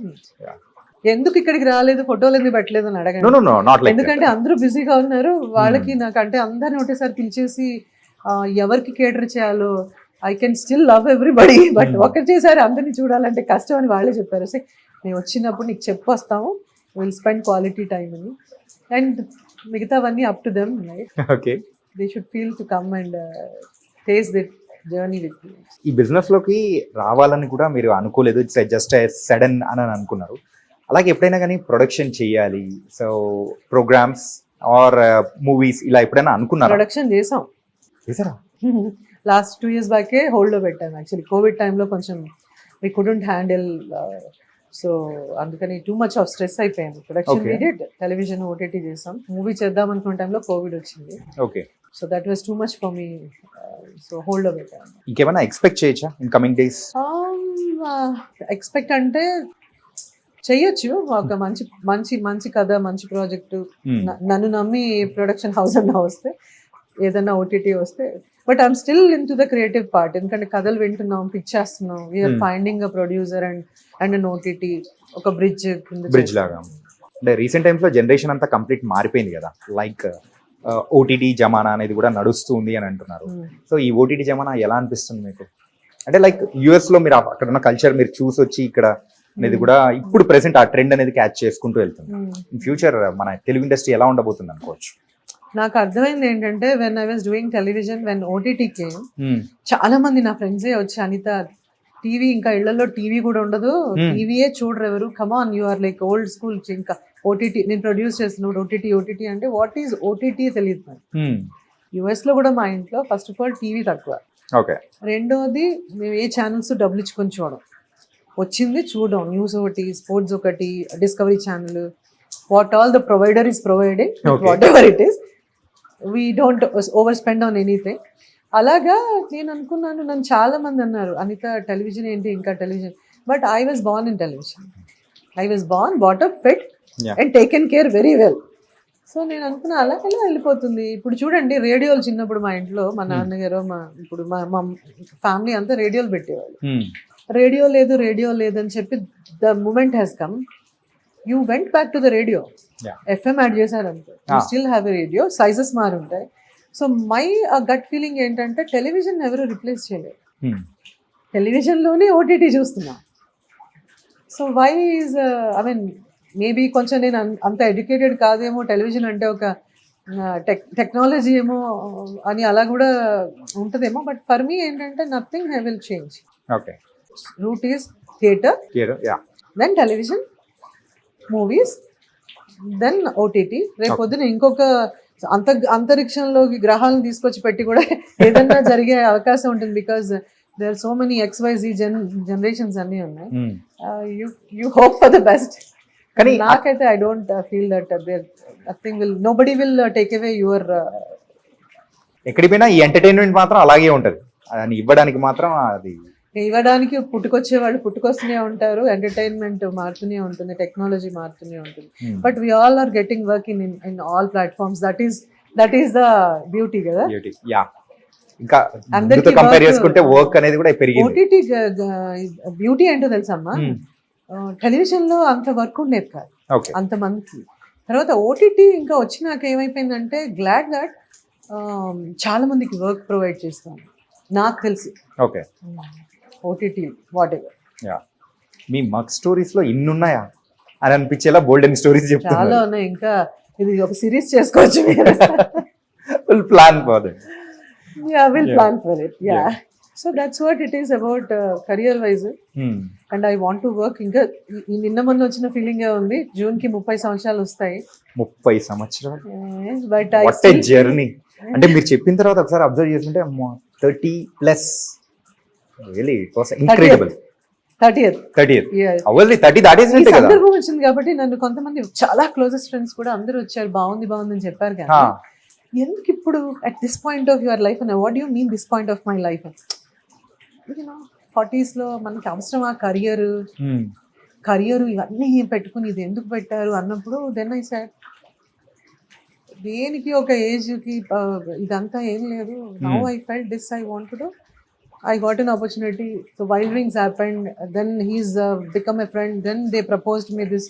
ఎందుకు ఇక్కడికి రాలేదు, ఫోటోలు ఎందుకు పెట్టలేదు అని అడగండి. ఎందుకంటే అందరూ బిజీగా ఉన్నారు. వాళ్ళకి నాకంటే అందరిని ఒకటేసారి పిలిచేసి ఎవరికి కేటర్ చేయాలో, I can still love everybody, but ఒకటేసారి అందరినీ చూడాలంటే కష్టం అని వాళ్ళే చెప్పారు. సో మేము వచ్చినప్పుడు నీకు చెప్పొస్తాము, విల్ స్పెండ్ క్వాలిటీ టైమ్ అని, అండ్ మిగతావన్నీ up to them, right? Okay, they should feel to come and taste that journey with you. ఈ బిజినెస్ లోకి రావాలని కూడా మీరు అనుకోలేదు, ఇట్స్ జస్ట్ సడన్ అని అనుకున్నారు. అలాగే ఎప్పుడైనా కానీ ప్రొడక్షన్ చేయాలి, సో ప్రోగ్రామ్స్ ఆర్ మూవీస్ ఇలా ఎప్పుడైనా అనుకున్నారా? ప్రొడక్షన్ చేసారా? లాస్ట్ 2 years బ్యాకే హోల్డ్లో పెట్టాను. యాక్చువల్లీ కోవిడ్ టైంలో కొంచెం వి కుడెంట్ హ్యాండిల్, సో అందుకని టూ మచ్ ఆఫ్ స్ట్రెస్ అయిపోయింది. ప్రొడక్షన్ డిడ్, టెలివిజన్, ఓటీటీ చేసాం. మూవీ చేద్దాం అనుకున్న టైంలో కోవిడ్ వచ్చింది. Okay, so that was too much for me, so హోల్డ్లో పెట్టాను. ఇంకేమైనా ఎక్స్పెక్ట్ చేయొచ్చా ఇన్ కమింగ్ డేస్? ఎక్స్పెక్ట్ అంటే చెయ్యొచ్చు, ఒక మంచి మంచి మంచి కథ, మంచి ప్రాజెక్టు, నన్ను నమ్మి ప్రొడక్షన్ హౌస్ అన్నా వస్తే, ఏదన్నా ఓటీటీ వస్తే. But I'm still into the creative part, ఎందుకంటే కథలు వింటున్నాం, పిచ్ చేస్తున్నాం, we're finding a producer and an OTT, ఒక బ్రిడ్జ్ లాగా. అంటే రీసెంట్ టైమ్స్ లో జనరేషన్ అంతా కంప్లీట్ మారిపోయింది కదా, లైక్ ఓటీటీ జమానా అనేది కూడా నడుస్తుంది అని అంటున్నారు. సో ఈ ఓటీటీ జమానా ఎలా అనిపిస్తుంది మీకు? అంటే లైక్ యుఎస్ లో మీరు అక్కడ ఉన్న కల్చర్ మీరు చూసి వచ్చి ఇక్కడ అనేది కూడా ఇప్పుడు ప్రెసెంట్ ఆ ట్రెండ్ అనేది క్యాచ్ చేసుకుంటూ వెళ్తుంది. ఇన్ ఫ్యూచర్ మన తెలుగు ఇండస్ట్రీ ఎలా ఉండబోతుంది అనుకోవచ్చు? నాకు అర్థమైంది ఏంటంటే, when I was doing television, when OTT came, చాలా మంది నా ఫ్రెండ్సే వచ్చి, అనిత టీవీ ఇంకా ఇళ్లలో టీవీ కూడా ఉండదు, టీవీయే చూడరు ఎవరు, come on you are like old school, ఇంకా ఓటీటీ నేను ప్రొడ్యూస్ చేస్తున్నాడు, ఓటీటీ అంటే వాట్ ఈజ్ ఓటీటీ తెలియదు నాకు. యుఎస్ లో కూడా మా ఇంట్లో ఫస్ట్ ఆఫ్ ఆల్ టీవీ తక్కువ, రెండోది మేము ఏ ఛానల్స్ డబ్బులు ఇచ్చుకొని చూడడం, వచ్చింది చూడడం, న్యూస్ ఒకటి, స్పోర్ట్స్ ఒకటి, discovery channel, what all the provider is providing, what ever it is, we don't over spend on anything. అలాగా నేను అనుకున్నాను, నన్ను చాలా మంది అన్నారు, అనిత టెలివిజన్ ఏంటి ఇంకా television, but I was born in television, I was born, బాటప్, fit and taken care very well. So నేను అనుకున్నా అలా ఎలా వెళ్ళిపోతుంది. ఇప్పుడు చూడండి, రేడియోలు చిన్నప్పుడు మా ఇంట్లో మా నాన్నగారు, ఇప్పుడు మా ఫ్యామిలీ అంతా రేడియోలు పెట్టేవాళ్ళు. రేడియో లేదు అని చెప్పి the moment has come, you went back to the radio, FM add చేశారు అనుకో, you still have a radio, sizes మారుంటాయి, సో మై గట్ ఫీలింగ్ ఏంటంటే టెలివిజన్ ఎవరు రిప్లేస్ చేయలేదు. టెలివిజన్లోనే ఓటీటీ చూస్తున్నా. So why is I mean maybe కొంచెం నేను అంత ఎడ్యుకేటెడ్ కాదేమో, టెలివిజన్ అంటే ఒక టెక్నాలజీ ఏమో అని అలా కూడా ఉంటుందేమో. బట్ ఫర్ మీ ఏంటంటే nothing I will change. Okay, route is theatre, then television, movies, then OTT. రేపు పొద్దున ఇంకొక అంతరిక్షంలోకి గ్రహాలను తీసుకొచ్చి పెట్టి కూడా ఏదన్నా జరిగే అవకాశం ఉంటుంది. Because there are so many XYZ generations అన్నీ ఉన్నాయి. You hope for the best. కానీ నాకైతే I don't feel that there nothing will, nobody will take away your. ఎక్కడికి పోయినా ఈ ఎంటర్టైన్మెంట్ మాత్రం అలాగే ఉంటుంది. అని ఇవ్వడానికి మాత్రం అది ఇవ్వడానికి పుట్టుకొచ్చే వాళ్ళు పుట్టుకొస్తూనే ఉంటారు. ఎంటర్టైన్మెంట్ మారుతూనే ఉంటుంది, టెక్నాలజీ మారుతూనే ఉంటుంది. But we all are getting work in all platforms. That is the beauty కదా. ఇంకా అందరితో కంపేర్ చేసుకుంటే వర్క్ అనేది కూడా పెరిగింది. ఓటీటీ బ్యూటీ ఏంటో తెలుసమ్మా, టెలివిజన్ లో అంత వర్క్ ఉండేది కాదు అంత మందికి. తర్వాత ఓటీటీ ఇంకా వచ్చినాక ఏమైపోయిందంటే గ్లాడ్ దట్ చాలా మందికి వర్క్ ప్రొవైడ్ చేస్తాను నాకు తెలిసి. Okay, OTT what ever. Me mug stories లో ఇన్ని ఉన్నాయా అని అనిపించేలా బోల్డెన్ స్టోరీస్ చెప్తారు. చాలా ఉన్నాయి. ఇంకా ఇది ఒక సిరీస్ చేసుకోవచ్చు. Will plan for that. Will plan for it. So that's what it is about career wise. And I want to work. ఇంకా నిన్న మొన్న వచ్చిన ఫీలింగ్ ఉంది, జూన్ కి 30 సంవత్సరాలు వస్తాయి. 30 సంవత్సరాలు, బట్ వాట్ ఏ జర్నీ. అంటే మీరు చెప్పిన తర్వాత ఒకసారి అబ్జర్వ్ చేస్తుంటే 30+. Really it was incredible. 30th అవల్ది 30 దాటేసినట్టే కదా. సందర్భం వచ్చింది కాబట్టి నన్ను కొంతమంది చాలా క్లోజెస్ట్ ఫ్రెండ్స్ కూడా అందరూ వచ్చారు, బాగుంది అని చెప్పారు. కానీ ఎందుకు ఇప్పుడు at this point of your life, and what you mean this point of my life? 40s లో మనకి అవసరమా కెరియర్ ఇవన్నీ పెట్టుకుని ఇది ఎందుకు పెట్టారు అన్నప్పుడు దెన్ ఐ సెడ్ దేనికి ఒక ఏజ్కి ఇదంతా ఏం లేదు. Now I felt this, I want to do. I got an opportunity. So Wild Wings happened. Then he's become a friend. Then they proposed me this.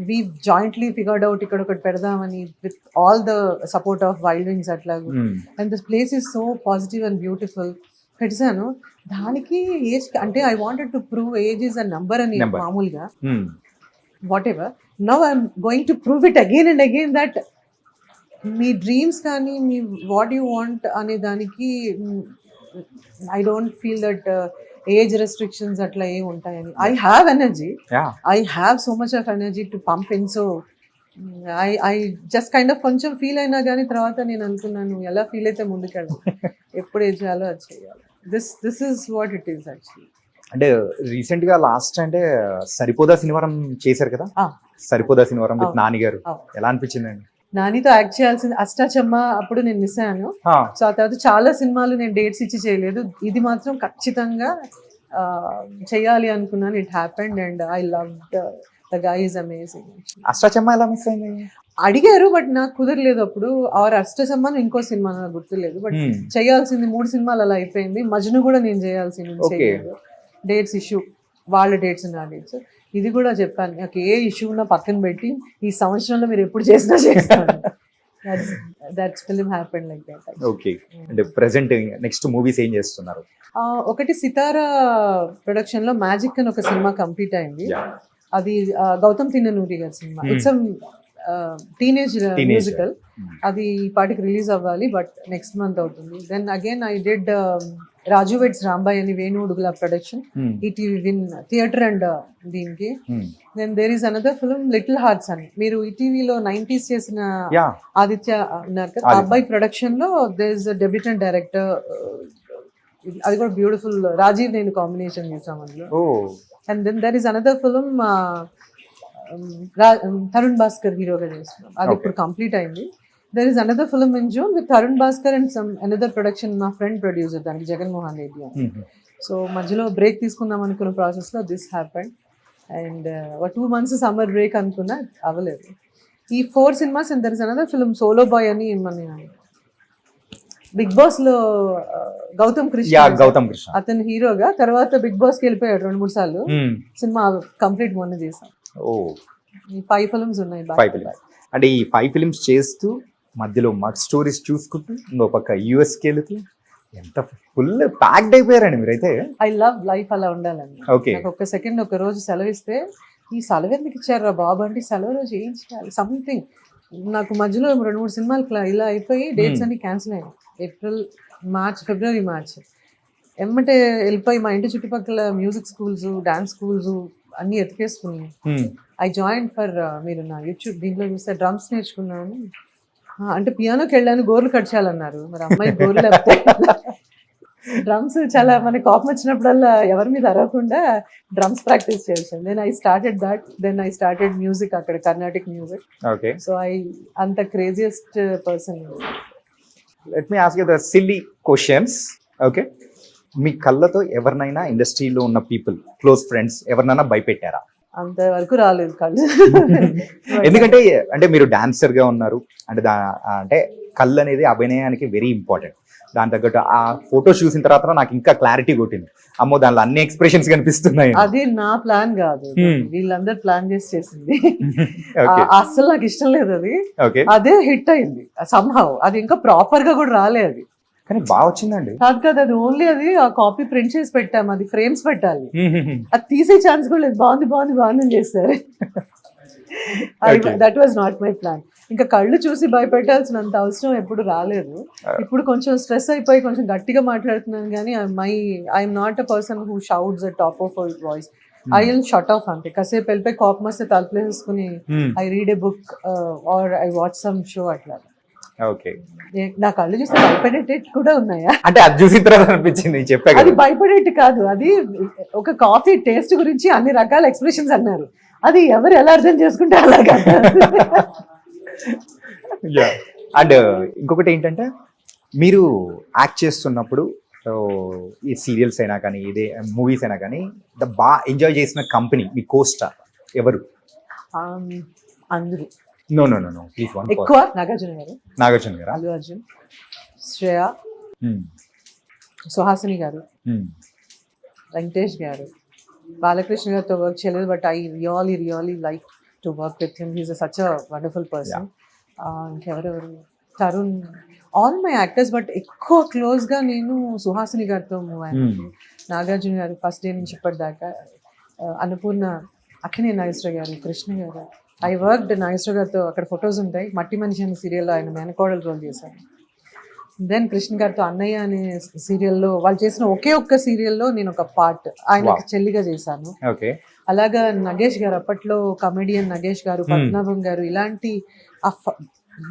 We've jointly figured out ikkada okati pedadamani with all the support of Wild Wings atlagu. And this place is so positive and beautiful. Pedisanu daniki age ante I wanted to prove age is a number ani maamulga. Whatever. Now I'm going to prove it again and again that me dreams కానీ me what you want అనే దానికి I don't feel that age restrictions atla em untayani. I have energy. I have so much of energy to pump in. So I just kind of కొంచెం feel అయినా కానీ తర్వాత నేను అనుకున్నాను ఎలా feel అయితే ముందుకెళ్ళాలి, ఎప్పుడు ఏం చేయాలో అది చేయాలి. This is what it is actually. అంటే రీసెంట్ గా లాస్ట్ అంటే సరిపోదా సినిమారం చేశారు కదా, సరిపోదా సినిమారం విత్ నాని గారు, ఎలా అనిపించిందండి? నానితో యాక్ట్ చేయాల్సింది అష్టాచమ్మ, అప్పుడు నేను మిస్ అయ్యాను. సో ఆ తర్వాత చాలా సినిమాలు నేను డేట్స్ ఇచ్చి చేయలేదు, ఇది మాత్రం ఖచ్చితంగా చేయాలి అనుకున్నాను. It happened and I love the guy is amazing. Ashta Chamma ఎలా మిస్ అయింది? అడిగారు బట్ నాకు కుదరలేదు అప్పుడు. ఆర్ అష్టాచమ్మ ఇంకో సినిమా నాకు గుర్తులేదు, బట్ చేయాల్సింది 3 సినిమాలు అలా అయిపోయింది. మజ్ను కూడా నేను చేయాల్సింది, చేయలేదు. డేట్స్ ఇష్యూ, వాళ్ళ డేట్స్ నా డేట్స్. ఇది కూడా చెప్పాను, నాకు ఏ ఇష్యూ ఉన్నా పక్కన పెట్టి ఈ సంవత్సరంలో మీరు ఎప్పుడు చేసినా చేస్తాను. That's film happened like that. Okay, అంటే ప్రెజెంట్ నెక్స్ట్ మూవీస్ ఏం చేస్తున్నారు? ఒకటి సితారా ప్రొడక్షన్ లో మ్యాజిక్ అని ఒక సినిమా కంప్లీట్ అయింది. అది గౌతమ్ తిన్ననూరి గారి సినిమా. It's teenage musical. అది ఈ పాటికి రిలీజ్ అవ్వాలి, బట్ నెక్స్ట్ మంత్ అవుతుంది. Then again I did Raju weds Rambai అని Venu Udugula production, ETV Win theatre and దీనికి. Then there is another film Little Hearts అని, మీరు ఈటీవీలో 90s చేసిన ఆదిత్య ఉన్నారు కదా, ఆ అబ్బాయి ప్రొడక్షన్ లో దేర్ ఇస్ డెబ్యూటెంట్ డైరెక్టర్. అది కూడా బ్యూటిఫుల్, రాజీవ్ నేను కాంబినేషన్ చేసాం అందులో. And then there is another film Tarun Bhaskar హీరోగా చేస్తున్నాం, అది ఇప్పుడు కంప్లీట్ అయింది. There is another film in June with Tarun Bhaskar and some another production, my friend producer దానికి జగన్ మోహన్ రెడ్డి అని. సో మధ్యలో బ్రేక్ తీసుకుందాం అనుకున్న ప్రాసెస్ లో this happened. And 2 months summer break అనుకున్నా, అవ్వలేదు. ఈ 4 cinemas and there is another film solo boy అని, మన బిగ్ బాస్ లో గౌతమ్ కృష్ణ అతను హీరోగా, తర్వాత బిగ్ బాస్ కి వెళ్ళిపోయాడు 2-3 సార్లు. సినిమా కంప్లీట్ మొన్న చేసాం. ఈ 5 films ఉన్నాయి. అంటే ఈ 5 films చేస్తూ మధ్యలో మడ్ స్టోరీస్ చూసుకుంటూ ఇంకో పక్క యూఎస్కి వెళుతూ ఎంత ఫుల్ ప్యాక్డ్ అయిపోయారండి మీరైతే. ఐ లవ్ లైఫ్ అలా ఉండాలండి. ఓకే. నాకు ఒక్క సెకండ్ ఒక రోజు సెలవు ఇస్తే ఈ సెలవు ఎందుకు ఇచ్చారా బాబు అంటే సెలవు రోజు ఏం చేయాలి సంథింగ్. నాకు మధ్యలో 2-3 సినిమాలు ఇలా అయిపోయి డేట్స్ అన్ని క్యాన్సిల్ అయ్యాయి. ఏప్రిల్, మార్చ్, ఫిబ్రవరి, మార్చ్ ఎమ్మటే వెళ్ళిపోయి మా ఇంటి చుట్టుపక్కల మ్యూజిక్ స్కూల్స్, డాన్స్ స్కూల్స్ అన్నీ ఎతికేసుకుని ఐ జాయిన్ ఫర్ మీరు నా యూట్యూబ్ దీంట్లో చూస్తే డ్రమ్స్ నేర్చుకున్నాను. అంటే పియానోకి వెళ్ళాను, గోర్లు కట్ చేయాలన్నారు. మరి అమ్మాయి గోర్లు లేకపోతే డ్రమ్స్ చాలా మనకి కోపం వచ్చినప్పుడల్లా ఎవరి మీద అరవకుండా డ్రమ్స్ ప్రాక్టీస్ చేసాను. Then I started that. Then I started music అక్కడ, కర్ణాటిక్ మ్యూజిక్. ఓకే. సో అంత craziest person. Let me ask you the silly questions. Okay. మీ కళ్ళతో ఎవరినైనా ఇండస్ట్రీలో ఉన్న పీపుల్, క్లోజ్ ఫ్రెండ్స్ ఎవరినైనా భయపెట్టారా? అంతవరకు రాలేదు కళ్ళు. ఎందుకంటే అంటే మీరు డాన్సర్ గా ఉన్నారు అంటే అంటే కళ్ళు అనేది అభినయానికి వెరీ ఇంపార్టెంట్. దాని తగ్గట్టు ఆ ఫోటోస్ చూసిన తర్వాత నాకు ఇంకా క్లారిటీ కొట్టింది. అమ్మో దానిలో అన్ని ఎక్స్ప్రెషన్స్ కనిపిస్తున్నాయి. అది నా ప్లాన్ కాదు, వీళ్ళందరూ ప్లాన్ చేసింది. అస్సలు నాకు ఇష్టం లేదు అది. అదే హిట్ అయింది సంహవ్. అది ఇంకా ప్రాపర్ గా కూడా రాలేదు. కానీ బాగా వచ్చిందండి. కాదు కాదు, అది ఓన్లీ అది ఆ కాపీ ప్రింట్ చేసి పెట్టాము, అది ఫ్రేమ్స్ పెట్టాలి, అది తీసే ఛాన్స్ కూడా లేదు. బాగుంది బాగుంది బాగుంది అని చేస్తారు. That was not my plan. ఇంకా కళ్ళు చూసి భయపెట్టాల్సినంత అవసరం ఎప్పుడు రాలేదు. ఇప్పుడు కొంచెం స్ట్రెస్ అయిపోయి కొంచెం గట్టిగా మాట్లాడుతున్నాను కానీ I'm not a person who shouts at top of voice. I will shut off అంతే. కాసేపు వెళ్ళిపోయి కోపం వస్తే తలుపులేసుకుని I read a book or I watch some show అట్లా. ఓకే. నా కళ్ళు చూస్తే భయపడేటట్టు కూడా ఉన్నాయా అంటే అది చూసిన తర్వాత అనిపించింది చెప్పాను. అది భయపడేట్టు కాదు, అది ఒక కాఫీ టేస్ట్ గురించి అన్ని రకాల ఎక్స్ప్రెషన్స్ అన్నారు. అది ఎవరు ఎలా అర్థం చేసుకుంటే అలాగా. అండ్ ఇంకొకటి ఏంటంటే మీరు యాక్ట్ చేస్తున్నప్పుడు ఈ సీరియల్స్ అయినా కానీ ఇదే మూవీస్ అయినా కానీ బాగా ఎంజాయ్ చేసిన కంపెనీ మీ కోస్టార్ ఎవరు? అందరూ. No no no no please one. ఎక్కువ నాగార్జున గారు, నాగార్జున గారు, అల్లు అర్జున్, శ్రేయ, సుహాసిని గారు, వెంకటేష్ గారు, బాలకృష్ణ గారితో వర్క్ చేయలేదు but I really like to work with him. He's such a wonderful person. ఇంకెవరెవరు, Tarun, all my actors. But ఎక్కువ క్లోజ్గా నేను సుహాసిని గారితో మూవ్ అయ్యాను. నాగార్జున గారు ఫస్ట్ డే నుంచి ఇప్పటిదాకా, అన్నపూర్ణ, అక్కినే నాగేశ్వర గారు, కృష్ణ గారు. ఐ వర్క్డ్ నాగేశ్వర గారితో, అక్కడ ఫొటోస్ ఉంటాయి. మట్టి మనిషి అనే సీరియల్లో ఆయన మేనకోడలు రోల్ చేశాను. దెన్ కృష్ణ గారితో అన్నయ్య అనే సీరియల్లో, వాళ్ళు చేసిన ఒకే ఒక్క సీరియల్లో నేను ఒక పార్ట్ ఆయనకి చెల్లిగా చేశాను. అలాగా నగేష్ గారు, అప్పట్లో కమెడియన్ నగేష్ గారు, పద్మనాభం గారు, ఇలాంటి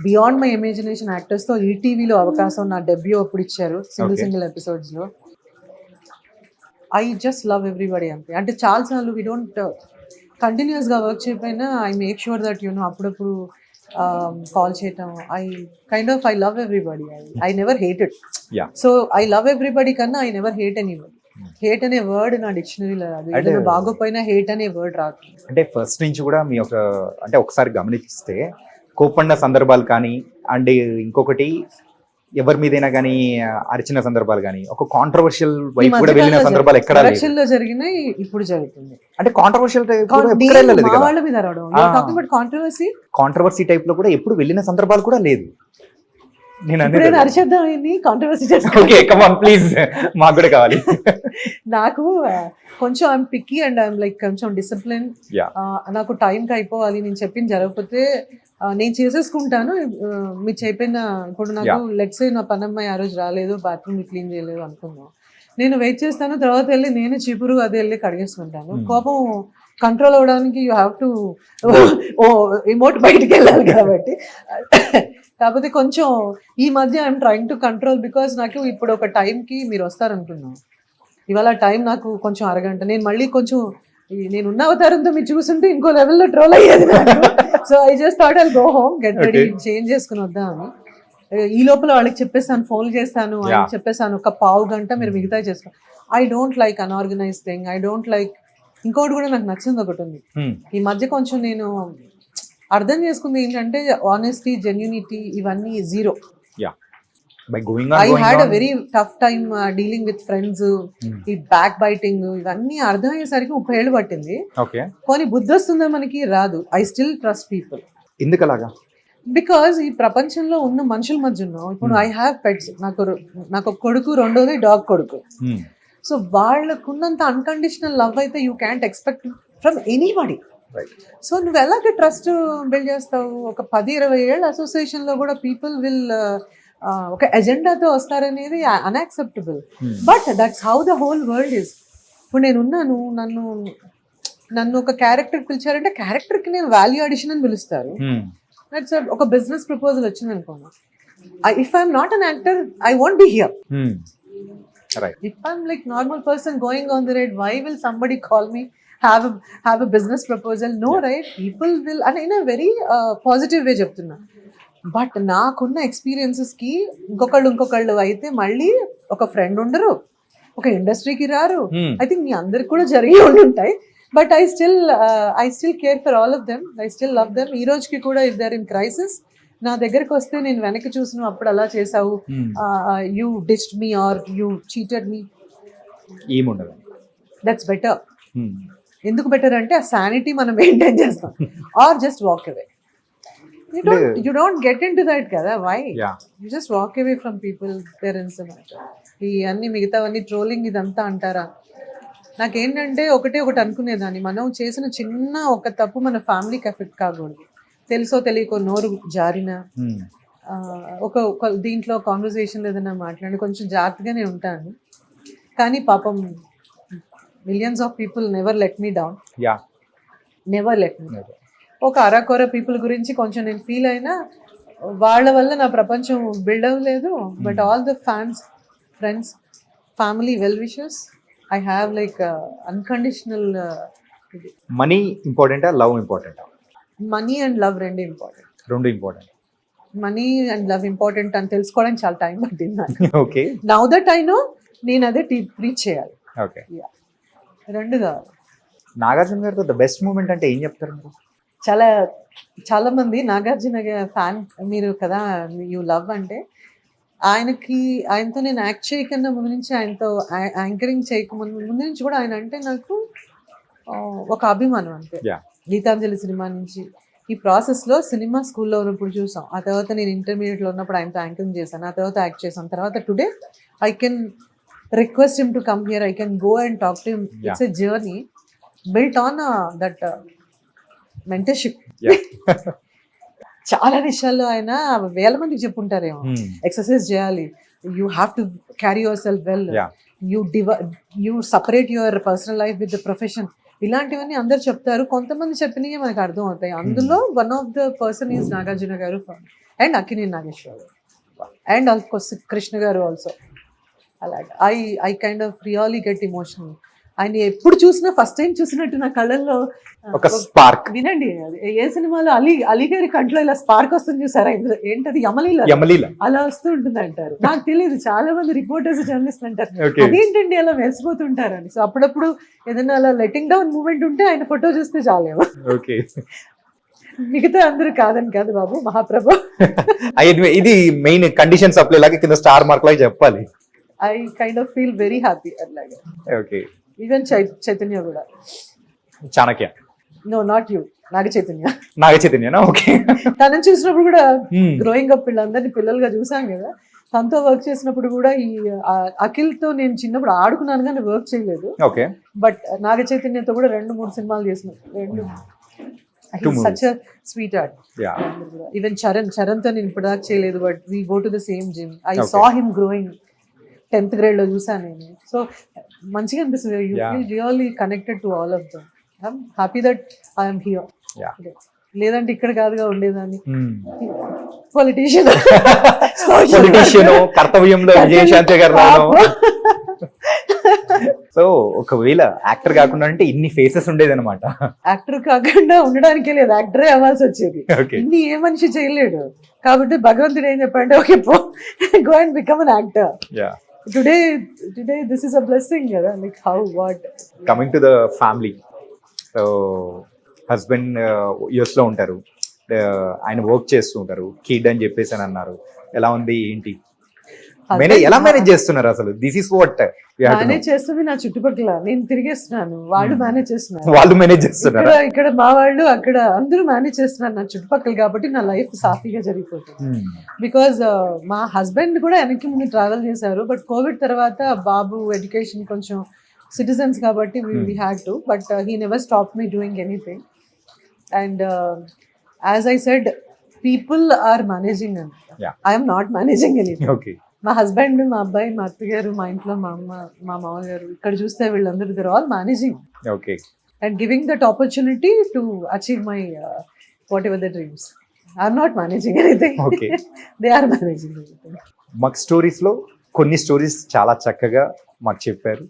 బియాండ్ మై ఇమాజినేషన్ యాక్టర్స్తో ఈటీవీలో అవకాశం నా డెబ్యూ అప్పుడు ఇచ్చారు సింగిల్ ఎపిసోడ్స్లో. ఐ జస్ట్ లవ్ ఎవ్రీబడి అంతే. అంటే చాలాసార్లు వీ డోంట్ కంటిన్యూస్గా వర్క్ చేయకపోయినా ఐ మేక్ షూర్ దట్ అప్పుడప్పుడు కాల్ చేయటం. I love everybody. I never hated. So I love everybody కన్నా I never hate anybody. Hate అనే వర్డ్ నా డిక్షనరీలో రాదు. ఏదైనా బాగోపోయినా హేట్ అనే వర్డ్ రాదు. అంటే ఫస్ట్ నుంచి కూడా మీ అంటే ఒకసారి గమనిస్తే కోపండ సందర్భాలు కానీ, అండ్ ఇంకొకటి ఎవరి మీదైనా కానీ అరిచిన సందర్భాలు కానీ, ఒక కాంట్రవర్షియల్ వైపు కూడా వెళ్ళిన సందర్భాలు ఎక్కడ ఎలక్షన్లో జరిగినాయి, ఇప్పుడు జరుగుతుంది. అంటే కాంట్రవర్షియల్ వాళ్ళ మీద కాంట్రవర్సీ టైప్ లో కూడా ఎప్పుడు వెళ్ళిన సందర్భాలు కూడా లేదు. నేను అరిచేద్దాం కాంట్రవర్సీ ప్లీజ్, మాకు కూడా కావాలి. నాకు కొంచెం I'm picky and I'm like కొంచెం డిసిప్లిన్. నాకు టైంకి అయిపోవాలి. నేను చెప్పింది జరగకపోతే నేను చేసేసుకుంటాను. మీరు చెప్పిన ఇప్పుడు నాకు లెట్స్ నా పనమ్మాయి ఆ రోజు రాలేదు, బాత్రూమ్ క్లీన్ చేయలేదు అనుకుందాం, నేను వెయిట్ చేస్తాను. తర్వాత వెళ్ళి నేను చీపురు అది వెళ్ళి కడిగేసుకుంటాను. కోపం కంట్రోల్ అవ్వడానికి యూ హ్యావ్ టు ఇమోట్ బయటికి వెళ్ళాలి కాబట్టి. కాకపోతే కొంచెం ఈ మధ్య I'm trying to control because నాకు ఇప్పుడు ఒక టైంకి మీరు వస్తారనుకున్నాం. ఇవాళ టైం నాకు కొంచెం అరగంట. నేను మళ్ళీ కొంచెం నేను ఉన్న అవతారంతో మీరు చూస్తుంటే ఇంకో లెవెల్లో ట్రోల్ అయ్యేది నాకు. So I just thought I'll go home, get ready, change చేసుకుని వద్దామని. ఈ లోపల వాళ్ళకి చెప్పేస్తాను, ఫోన్ చేస్తాను, వాళ్ళకి చెప్పేస్తాను ఒక పావు గంట మీరు మిగతా చేసుకో. I don't like unorganised thing. I don't like. ఇంకోటి కూడా నాకు నచ్చింది ఒకటి ఉంది ఈ మధ్య కొంచెం నేను అర్థం చేసుకుంది ఏంటంటే ఆనెస్టీ, జెన్యూనిటీ ఇవన్నీ zero. I had a very tough time dealing with friends. ఈ బ్యాక్ బైటింగ్ ఇవన్నీ అర్థం అయ్యేసరికి 30 ఏళ్ళు పట్టింది. కానీ బుద్ధి వస్తుందా మనకి? రాదు. I still trust people. ఎందుకు అలాగా? బికాజ్ ఈ ప్రపంచంలో ఉన్న మనుషుల మధ్య ఉన్నాం ఇప్పుడు ఐ హ్యావ్ పెట్స్ నాకు ఒక కొడుకు రెండోది డాగ్ కొడుకు సో వాళ్ళకున్నంత అన్కండిషనల్ లవ్ అయితే you can't expect from anybody so నువ్వు ఎలాగ ట్రస్ట్ బిల్డ్ చేస్తావు ఒక 10-20 ఏళ్ళ అసోసియేషన్లో కూడా పీపుల్ విల్ ఒక ఎజెండాతో వస్తారనేది unacceptable but that's how the whole world is ఇప్పుడు నేను ఉన్నాను నన్ను ఒక క్యారెక్టర్ పిలిచారంటే క్యారెక్టర్కి నేను వాల్యూ అడిషన్ అని పిలుస్తారు దట్స్ ఒక బిజినెస్ ప్రపోజల్ వచ్చింది అనుకోను if I'm not an actor I want be here if I'm like normal person going on the ride why will somebody call me have a business proposal no right people will and in a very positive way చెప్తున్నా but నాకున్న ఎక్స్పీరియన్సెస్కి ఇంకొకళ్ళు అయితే మళ్ళీ ఒక friend ఉండరు ఒక ఇండస్ట్రీకి రారు ఐ థింక్ మీ అందరికి కూడా జరిగి ఉండుంటాయి but I still care for all of them I still love them ఈ రోజుకి కూడా if they are in crisis నా దగ్గరికి వస్తే నేను వెనక్కి చూసిన అప్పుడు అలా చేసావు you ditched me or you cheated me ఏముండదు దట్స్ బెటర్ ఎందుకు బెటర్ అంటే ఆ శానిటీ మనం మెయింటైన్ చేస్తాం or just walk away you don't get into that కదా why you just walk away from people parents ఈ అన్ని మిగతావన్నీ ట్రోలింగ్ ఇదంతా అంటారా నాకేంటంటే ఒకటి అనుకునేదాన్ని మనం చేసిన చిన్న ఒక తప్పు మన ఫ్యామిలీకి ఎఫెక్ట్ కాకూడదు తెలుసో తెలియకో నోరు జారిన ఒక దీంట్లో కాన్వర్సేషన్ ఏదైనా మాట్లాడి కొంచెం జాగ్రత్తగానే ఉంటాను కానీ పాపం millions of people never let me down never let me down ఒక అరకొర పీపుల్ గురించి కొంచెం నేను ఫీల్ అయినా వాళ్ళ వల్ల నా ప్రపంచం బిల్డ్ అవ్వలేదు but all the fans friends family well wishers I have like unconditional money ఇంపార్టెంటా లవ్ ఇంపార్టెంటా మనీ అండ్ లవ్ రెండు important money and love important అని తెలుసుకోవడానికి చాలా టైం పట్టింది okay now that I know నేను అదే రీచ్ చేయాలి ఓకే రెండు కావాలి నాగార్జున గారితో ద బెస్ట్ మూమెంట్ అంటే ఏం చెప్తారు మీరు చాలా మంది నాగార్జున ఫ్యాన్ మీరు కదా యూ లవ్ అంటే ఆయనతో నేను యాక్ట్ చేయకన్నా ముందు నుంచి ఆయనతో యాంకరింగ్ చేయకముందు నుంచి కూడా ఆయన అంటే నాకు ఒక అభిమానం అంతే గీతాంజలి సినిమా నుంచి ఈ ప్రాసెస్లో సినిమా స్కూల్లో ఉన్నప్పుడు చూసాం ఆ తర్వాత నేను ఇంటర్మీడియట్లో ఉన్నప్పుడు ఆయనతో యాంకరింగ్ చేశాను ఆ తర్వాత యాక్ట్ చేశాను తర్వాత today I can request him to come here I can go and talk to him it's a journey built on that mentorship చాలా విషయాల్లో ఆయన వేల మందికి చెప్పుంటారేమో ఎక్సర్సైజ్ చేయాలి you have to carry your self well you separate your personal life with the profession ఇలాంటివన్నీ అందరు చెప్తారు కొంతమంది చెప్పినవి మనకు అర్థం అవుతాయి అందులో one of the person is Nagarjuna గారు అండ్ అక్కినేని నాగేశ్వరరావు అండ్ ఆల్కోర్స్ కృష్ణ గారు ఆల్సో అలాగే I kind of really get emotional ఆయన ఎప్పుడు చూసినా ఫస్ట్ టైం చూసినట్టు నా కళ్ళల్లో ఒక స్పార్క్ వినండి ఏ సినిమాలో అలీ గారి కంట్లో ఇలా స్పార్క్ వస్తుంది చూసారా ఏంటది యమలీల అలా వస్తూ ఉంటుంది అంటారు నాకు తెలియదు చాలా మంది రిపోర్టర్స్ జర్నలిస్ట్ అంటారు అదేంటండి అలా మెరిసిపోతుంటారని సో అప్పుడప్పుడు ఏదైనా అలా లెట్టింగ్ డౌన్ మూమెంట్ ఉంటే ఆయన ఫోటో చూస్తే చాలేమో మిగతా అందరూ కాదని కాదు బాబు మహాప్రభు ఇది మెయిన్ కండిషన్ సప్లై లాగా కింద స్టార్ మార్క్ లాగా చెప్పాలి I kind of feel very happy అలాగే ఓకే ఈవెన్ చైతన్య కూడా Chanakya no not you Naga చైతన్యనా ఓకే తనని చూసినప్పుడు కూడా గ్రోయింగ్ అప్ వీళ్ళందరినీ పిల్లలుగా చూసాం కదా తనతో వర్క్ చేసినప్పుడు కూడా ఈ అఖిల్తో నేను చిన్నప్పుడు ఆడుకున్నాను కానీ వర్క్ చేయలేదు ఓకే బట్ నాగ చైతన్యతో కూడా 2-3 సినిమాలు చేసిన such sweet art even Charan తో నేను ఇప్పుడు దాకా చేయలేదు but we go to the same gym I saw him growing 10th grade లో చూసాను నేను సో మంచిగా అనిపిస్తుంది you feel really connected to all of them I'm happy that I'm here లేదంటే ఇక్కడ కాదుగా ఉండేదాన్ని పొలిటీషియన్ కర్తవ్యంలో విజయశాంతి గారు సో ఒకవేళ యాక్టర్ కాకుండా అంటే ఇన్ని ఫేసెస్ ఉండేది అనమాట యాక్టర్ కాకుండా ఉండడానికే లేదు యాక్టరే అవ్వాల్సి వచ్చేది ఇన్ని ఏ మనిషి చేయలేడు కాబట్టి భగవంతుడు ఏం చెప్పంటే okay go and become an actor today this is a blessing like how what coming to the family so husband US లో ఉంటారు ఆయన వర్క్ చేస్తూ ఉంటారు కిడ్ అని చెప్పేసి అని అన్నారు ఎలా ఉంది ఏంటి ఎలా మేనేజ్ చేస్తున్నారు అసలు? దిస్ ఇస్ వాట్ మేనేజ్ చేస్తుంది నా చుట్టుపక్కల, నేను తిరిగేస్తున్నాను, వాళ్ళు మేనేజ్ చేస్తున్నారు. వాళ్ళు మేనేజ్ చేస్తున్నారు. ఇక్కడ మా వాళ్ళు అక్కడ అందరూ మేనేజ్ చేస్తున్నారు నా చుట్టుపక్కల, కాబట్టి నా లైఫ్ సాఫీగా జరిగిపోతుంది. బికాజ్ మా హస్బెండ్ కూడా వెనక్కి ముందు ట్రావెల్ చేశారు, బట్ కోవిడ్ తర్వాత బాబు ఎడ్యుకేషన్ కొంచెం సిటిజన్స్ కాబట్టి we had to, but he never stop me doing anything. And as I said, people are managing and I'm not managing anything. Okay. మా హస్బెండ్, మా అబ్బాయి, మా అత్తగారు, మా ఇంట్లో మా అమ్మ, మా మామగారు, ఇక్కడ చూస్తే వీళ్ళందరూ there all managing okay. And giving that opportunity to achieve my whatever the dreams. I'm not managing anything, Okay. They are managing anything. మాకు స్టోరీస్ లో కొన్ని స్టోరీస్ చాలా చక్కగా మాకు చెప్పారు.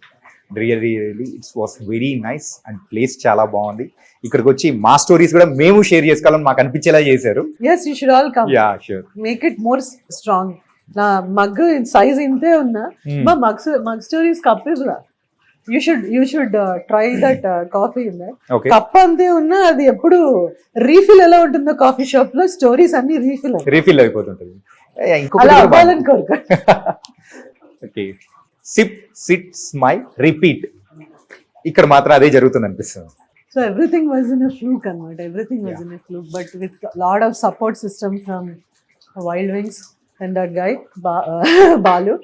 Really it's was very nice and place చాలా బాగుంది. ఇక్కడికి వచ్చి మా స్టోరీస్ కూడా మేము షేర్ చేసుకోవాలని మాకు అనిపించేలా చేశారు. Yes, you should all come. Yeah, sure. Make it more strong. నా మగ్ సైజ్ ఇంతే ఉన్నా, మా మగ్ స్టోరీస్ కప్ ఇవ్వలా. You should try that coffee. Okay. Cup అంతే ఉన్నా అది ఎప్పుడు రీఫిల్ ఎలా ఉంటుందో కాఫీ షాప్ లో, స్టోరీస్ అన్ని రీఫిల్ అయిపోతుంటది. అలా అవ్వాలని కోరుకో. Okay. Sip, sit, smile, repeat. ఇక్కడ మాత్రం అదే జరుగుతుంది అనిపిస్తుంది. So everything was in a fluke, anamata. Everything was in a fluke, but with a lot of support system from Wild Wings and that guy Balu.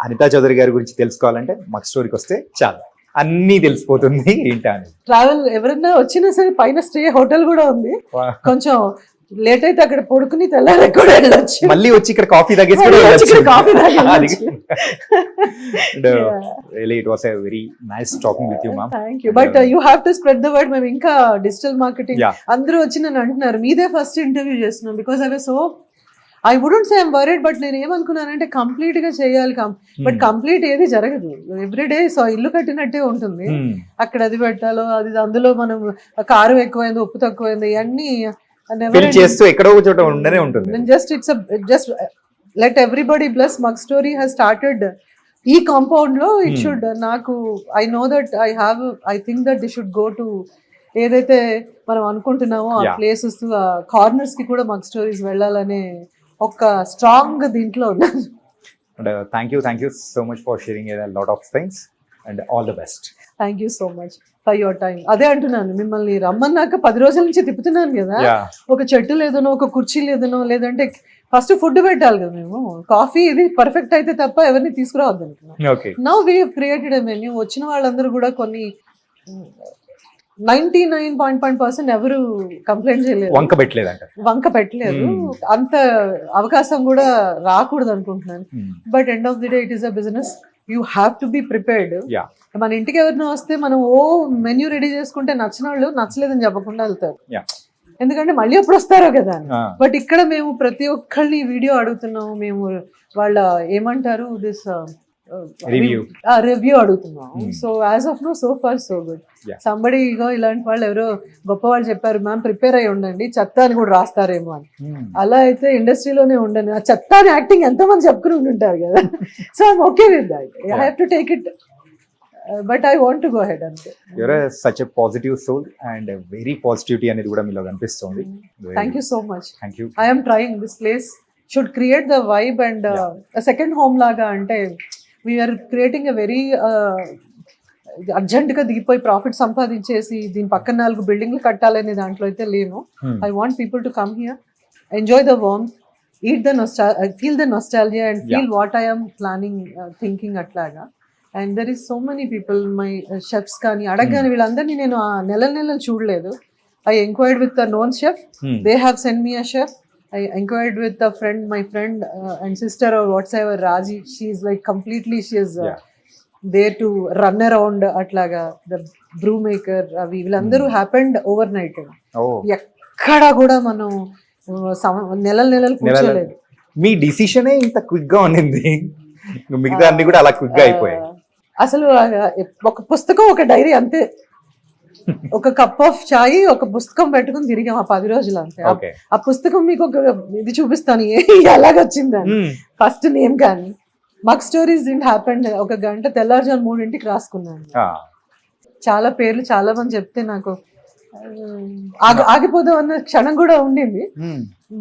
Anita Chowdary గారి గురించి తెలుసుకోవాలంటే మాకు స్టోరీకి వస్తే చాలు, అన్నీ తెలిసిపోతుంది ఏంటా అని. ట్రావెల్ ఎవరైనా వచ్చినా సరే పైన స్టే హోటల్ కూడా ఉంది. కొంచెం లేట్ అయితే అక్కడ పడుకుని తెల్లారి కూడా వెళ్ళొచ్చు. మళ్ళీ వచ్చి ఇక్కడ కాఫీ తాగేసి కూడా మళ్ళీ వచ్చి ఇక్కడ వెళ్ళొచ్చు. Coffee తాగేయొచ్చు. Really, it was a very nice talking with you, ma'am. Thank you, but you have to spread the word. మేము ఇంకా డిజిటల్ మార్కెటింగ్ Yeah. అందరూ వచ్చి నన్ను అంటున్నారు మీదే ఫస్ట్ ఇంటర్వ్యూ చేస్తున్నాం, because I was so I wouldn't say I'm worried, but నేను ఏమనుకున్నానంటే complete గా చేయాలి, బట్ కంప్లీట్ ఏది జరగదు. ఎవ్రీడే సో ఇల్లు కట్టినట్టే ఉంటుంది. అక్కడ అది పెట్టాలో అది, అందులో మనం కారం ఎక్కువైంది, ఉప్పు తక్కువైంది, ఇవన్నీ ఫిల్ చేస్తూ ఎక్కడో ఒక చోట ఉండనే ఉంటుంది. Just let everybody plus mug story has started ఈ కాంపౌండ్ లో. ఇట్ షుడ్, నాకు I know that I think that the should go to ఏదైతే మనం అనుకుంటున్నామో ఆ ప్లేసెస్, ఆ కార్నర్స్ కి కూడా మగ్ స్టోరీస్ వెళ్ళాలనే ఒక స్ట్రాంగ్ దీంట్లో ఉన్నాను. Thank you so much for sharing lot of things and all the best. Thank you so much for your time. అదే అంటున్నాను, మిమ్మల్ని రమ్మన్నాక 10 రోజుల నుంచి తిప్పుతున్నాను కదా, ఒక చెట్టు లేదనో, ఒక కుర్చీ లేదనో, లేదంటే ఫస్ట్ ఫుడ్ పెట్టాలి కదా. మేము కాఫీ ఇది పర్ఫెక్ట్ అయితే తప్ప ఎవరిని తీసుకురావద్దు అనుకున్నాం. Now we have created a menu. వచ్చిన వాళ్ళందరూ కూడా కొన్ని 99.5% ఎవరు కంప్లైంట్ చేయలేదు, వంక పెట్టలేదు. అంత అవకాశం కూడా రాకూడదు అనుకుంటున్నాను. But end of the day it is a business, you have to be prepared. మన ఇంటికి ఎవరైనా వస్తే మనం మెన్యూ రెడీ చేసుకుంటే నచ్చిన వాళ్ళు నచ్చలేదని చెప్పకుండా వెళ్తారు, ఎందుకంటే మళ్ళీ ఎప్పుడు వస్తారో కదా. బట్ ఇక్కడ మేము ప్రతి ఒక్కళ్ళని వీడియో అడుగుతున్నాము, మేము వాళ్ళ ఏమంటారు దిస్ రివ్యూ అడుగుతున్నాం. So as of no so far so good. Somebody ego ఇలాంటి వాళ్ళు ఎవరో గొప్ప వాళ్ళు చెప్పారు, మ్యామ్ ప్రిపేర్ అయ్యి ఉండండి, చెత్త అని కూడా రాస్తారేమో అని. అలా అయితే ఇండస్ట్రీలోనే ఉండండి, ఆ చెత్త అని యాక్టింగ్ ఎంతో మంది చెప్పుకుని ఉంటుంటారు కదా. So I'm okay with that, I have to take it, but I want to go head అంతే. Your such a positive soul and very positivity అనేది కూడా మీలో కనిపిస్తుంది. Thank you so much. Thank you. I'm trying, this place should create the vibe and second home లాగా. అంటే we are creating a very urgent గా దిగిపోయి profit సంపాదించేసి దీని పక్కన 4 బిల్డింగ్లు కట్టాలనే దాంట్లో అయితే లేను. I want people to come here, enjoy the warmth, eat the feel the nostalgia and feel what I am planning, thinking atlaga. And there is so many people, my chefs kani adagani villandarni nenu నెలలు చూడలేదు. I inquired with a known chef, they have sent me a chef. I inquired with a friend, my friend and sister or whatsoever, Raji, she is like completely, she is there to run around atlaga, the brew maker, avi villandaru happened overnight. ekkada kuda manam నెలలు కూర్చోలేదు. మీ డిసిషనే ఇంత quick గా ఉండింది, మిగతా అన్ని కూడా అలా quick గా అయిపోయాయి. అసలు ఒక పుస్తకం, ఒక డైరీ అంతే, ఒక కప్ ఆఫ్ చాయ్, ఒక పుస్తకం పెట్టుకుని తిరిగాం ఆ 10 రోజులు అంతే. ఆ పుస్తకం మీకు ఒక ఇది చూపిస్తాను ఎలాగొచ్చిందని. ఫస్ట్ నేమ్ కానీ మగ్ స్టోరీస్ డింట్ హ్యాపెండ్. ఒక గంట తెల్లారుజాము 3 రాసుకున్నాను. చాలా పేర్లు చాలా మంది చెప్తే నాకు ఆగిపోదాం అన్న క్షణం కూడా ఉండింది.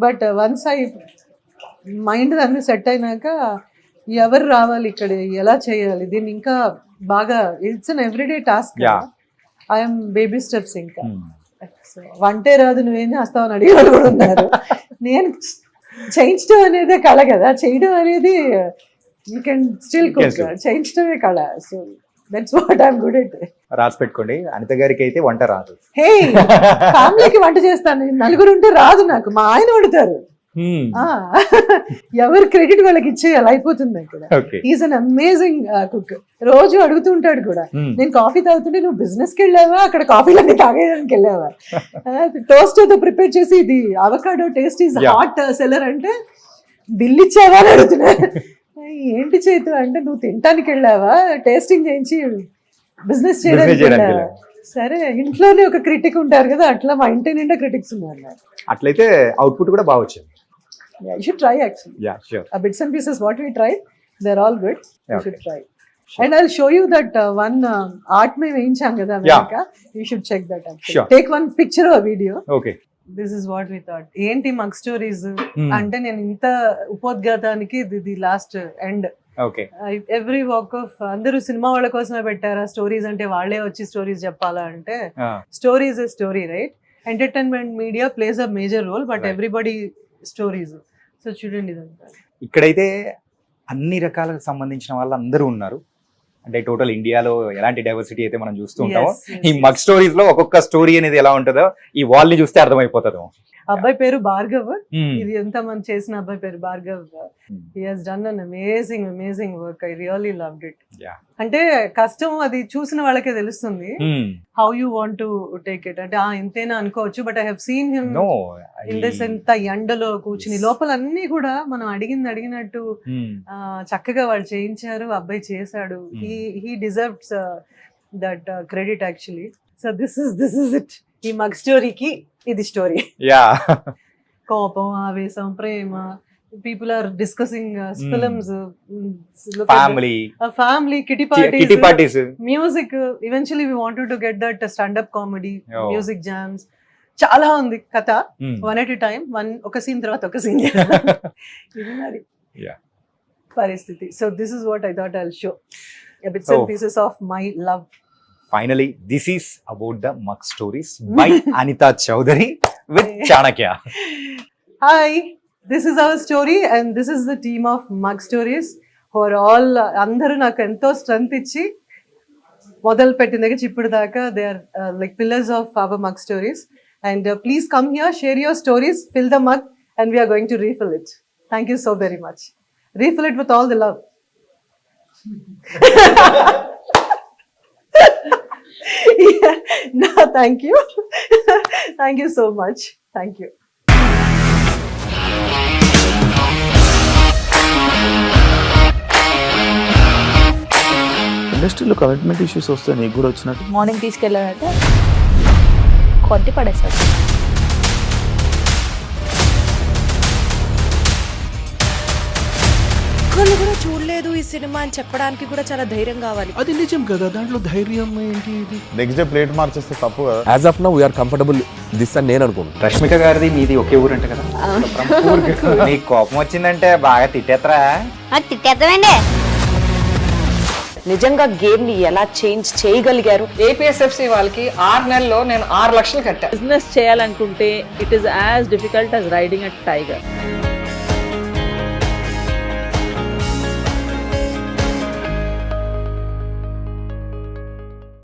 బట్ వన్స్ ఐ మైండ్ అన్ని సెట్ అయినాక ఎవరు రావాలి ఇక్కడ, ఎలా చేయాలి, దీన్ని ఇంకా బాగా it's an everyday task. Yeah. I'm baby steps ఇంకా. So, వంటే రాదు నువ్వేం చేస్తావు అని అడిగేవాళ్ళు కూడా ఉన్నారు. నేను చేయించడం అనేదే కళ కదా, చేయడం అనేది యూ కెన్ స్టిల్ కుక్, చేయించడమే కళ. So that's what I'm good at. రాసి పెట్టుకోండి, అనిత గారికి అయితే వంట రాదు. హే, ఫ్యామిలీకి వంట చేస్తాను, నలుగురు ఉంటే రాదు నాకు, మా ఆయన వండుతారు. ఎవరు క్రెడిట్ వాళ్ళకి ఇచ్చేయాలి, అయిపోతుంది ఇక్కడ. Is an amazing cook. రోజు అడుగుతూ ఉంటాడు కూడా, నేను కాఫీ తాగుతుంటే నువ్వు బిజినెస్ కి వెళ్ళావా, అక్కడ కాఫీలన్నీ తాగేయడానికి వెళ్ళావా, టోస్ట్ తో ప్రిపేర్ చేసి ఇది avocado taste is hot seller అంటే బిల్ ఇచ్చావా అని అడుగుతున్నా. ఏంటి చేతు అంటే నువ్వు తినటానికి వెళ్ళావా, టేస్టింగ్ చేయించి బిజినెస్ చేయడానికి వెళ్ళావా. సరే, ఇంట్లోనే ఒక క్రిటిక్ ఉంటారు కదా, అట్లా మా ఇంటి నిండా క్రిటిక్స్ ఉన్నారు. అట్లయితే అవుట్పుట్ కూడా బాగా వచ్చింది. Yeah, you should try actually. Yeah, sure. Bits and pieces what we tried, they're all good. You Okay. should try. Sure. And I'll show you that one art mein veincham kada America. You should check that actually. Sure. Take one picture or video. Okay. This is what we thought. ఏంటి mug stories అంటే నేను ఇంత ఉపోద్ఘాతానికి ఇది last end. Okay. Every walk of అందరూ cinema వాళ్ళ కోసమే పెట్టారా stories అంటే, వాళ్ళే వచ్చి స్టోరీస్ చెప్పాలా అంటే, stories a story right. Entertainment media plays a major role, but everybody stories. So చూడండి ఇదంతా. ఇక్కడైతే అన్ని రకాలకు సంబంధించిన వాళ్ళు అందరూ ఉన్నారు. అంటే టోటల్ ఇండియాలో ఎలాంటి డైవర్సిటీ అయితే మనం చూస్తూ ఉంటామో, ఈ మగ్ స్టోరీస్ లో ఒక్కొక్క స్టోరీ అనేది ఎలా ఉంటుందో ఈ వాల్ ని చూస్తే అర్థమైపోతుంది. అబ్బాయి పేరు భార్గవ్, ఇది ఎంత మంది చేసిన అబ్బాయి పేరు Bhargav. He has done an amazing work. I really loved it. అంటే కష్టం అది చూసిన వాళ్ళకే తెలుస్తుంది, how you want to take it. అంటే ఇంతేనా అనుకోవచ్చు, but I have seen him in this, ఎంత ఎండలో కూర్చుని లోపల అన్ని కూడా మనం అడిగినట్టు చక్కగా వాళ్ళు చేయించారు, అబ్బాయి చేశాడు. He deserves that credit actually. So this is it. ఈ మగ్ స్టోరీకి ఇది స్టోరీ. కోపం, ఆవేశం, ప్రేమ, people are discussing films, family kitty parties, music. Eventually we wanted to get that stand up comedy, music jams. చాలా ఉంది కథ. వన్ ఎట్ ఎ టైం, ఒక scene తర్వాత ఒక సీన్ ఇది మరి పరిస్థితి. So this is what I thought I'll show, bits and pieces of my love. Finally, this is about the Mug Stories by Anita Chowdhury with Chanakya. Hi, this is our story and this is the team of Mug Stories who are all అందరూ నాకు ఎంతో strength ఇచ్చి మొదలు పెట్టిన దగ్గర ఇప్పుడు దాకా they are like pillars of our Mug Stories. And please come here, share your stories, fill the mug and we are going to refill it. Thank you so very much. Refill it with all the love. Yeah, no, thank you. Thank you so much. Thank you. ఇండస్ట్రీలో commitment issues వస్తే నీకు కూడా వచ్చినట్టు? Morning తీసుకెళ్ళాడంటే కొట్టి పడేస్తాడు. ఒక్కళ్ళు కూడా చూడలేదు ఈ సినిమా అని చెప్పడానికి కూడా చాలా ధైర్యం కావాలి. అది నిజం కదా, దాంట్లో ధైర్యం ఏంటి? ఇది నెక్స్ట్ డే ప్లేట్ మార్చేస్తే తప్పు కదా. As of now we're comfortable this అని నేను అనుకుంటున్నాను. రష్మిక గారిది మీది ఒకే ఊరు అంట కదా? నీకు కోపం వచ్చిందంటే బాగా తిట్టేత్తరా? తిట్టేద్దామండి. నిజంగా గేమ్ ని ఎలా చేంజ్ చేయగలిగారు? ఏపీఎస్ఎఫ్సి వాళ్ళకి 6 నెలల్లో నేను 6 లక్షలు కట్టా. బిజినెస్ చేయాలనుకుంటే it is as difficult as riding a tiger.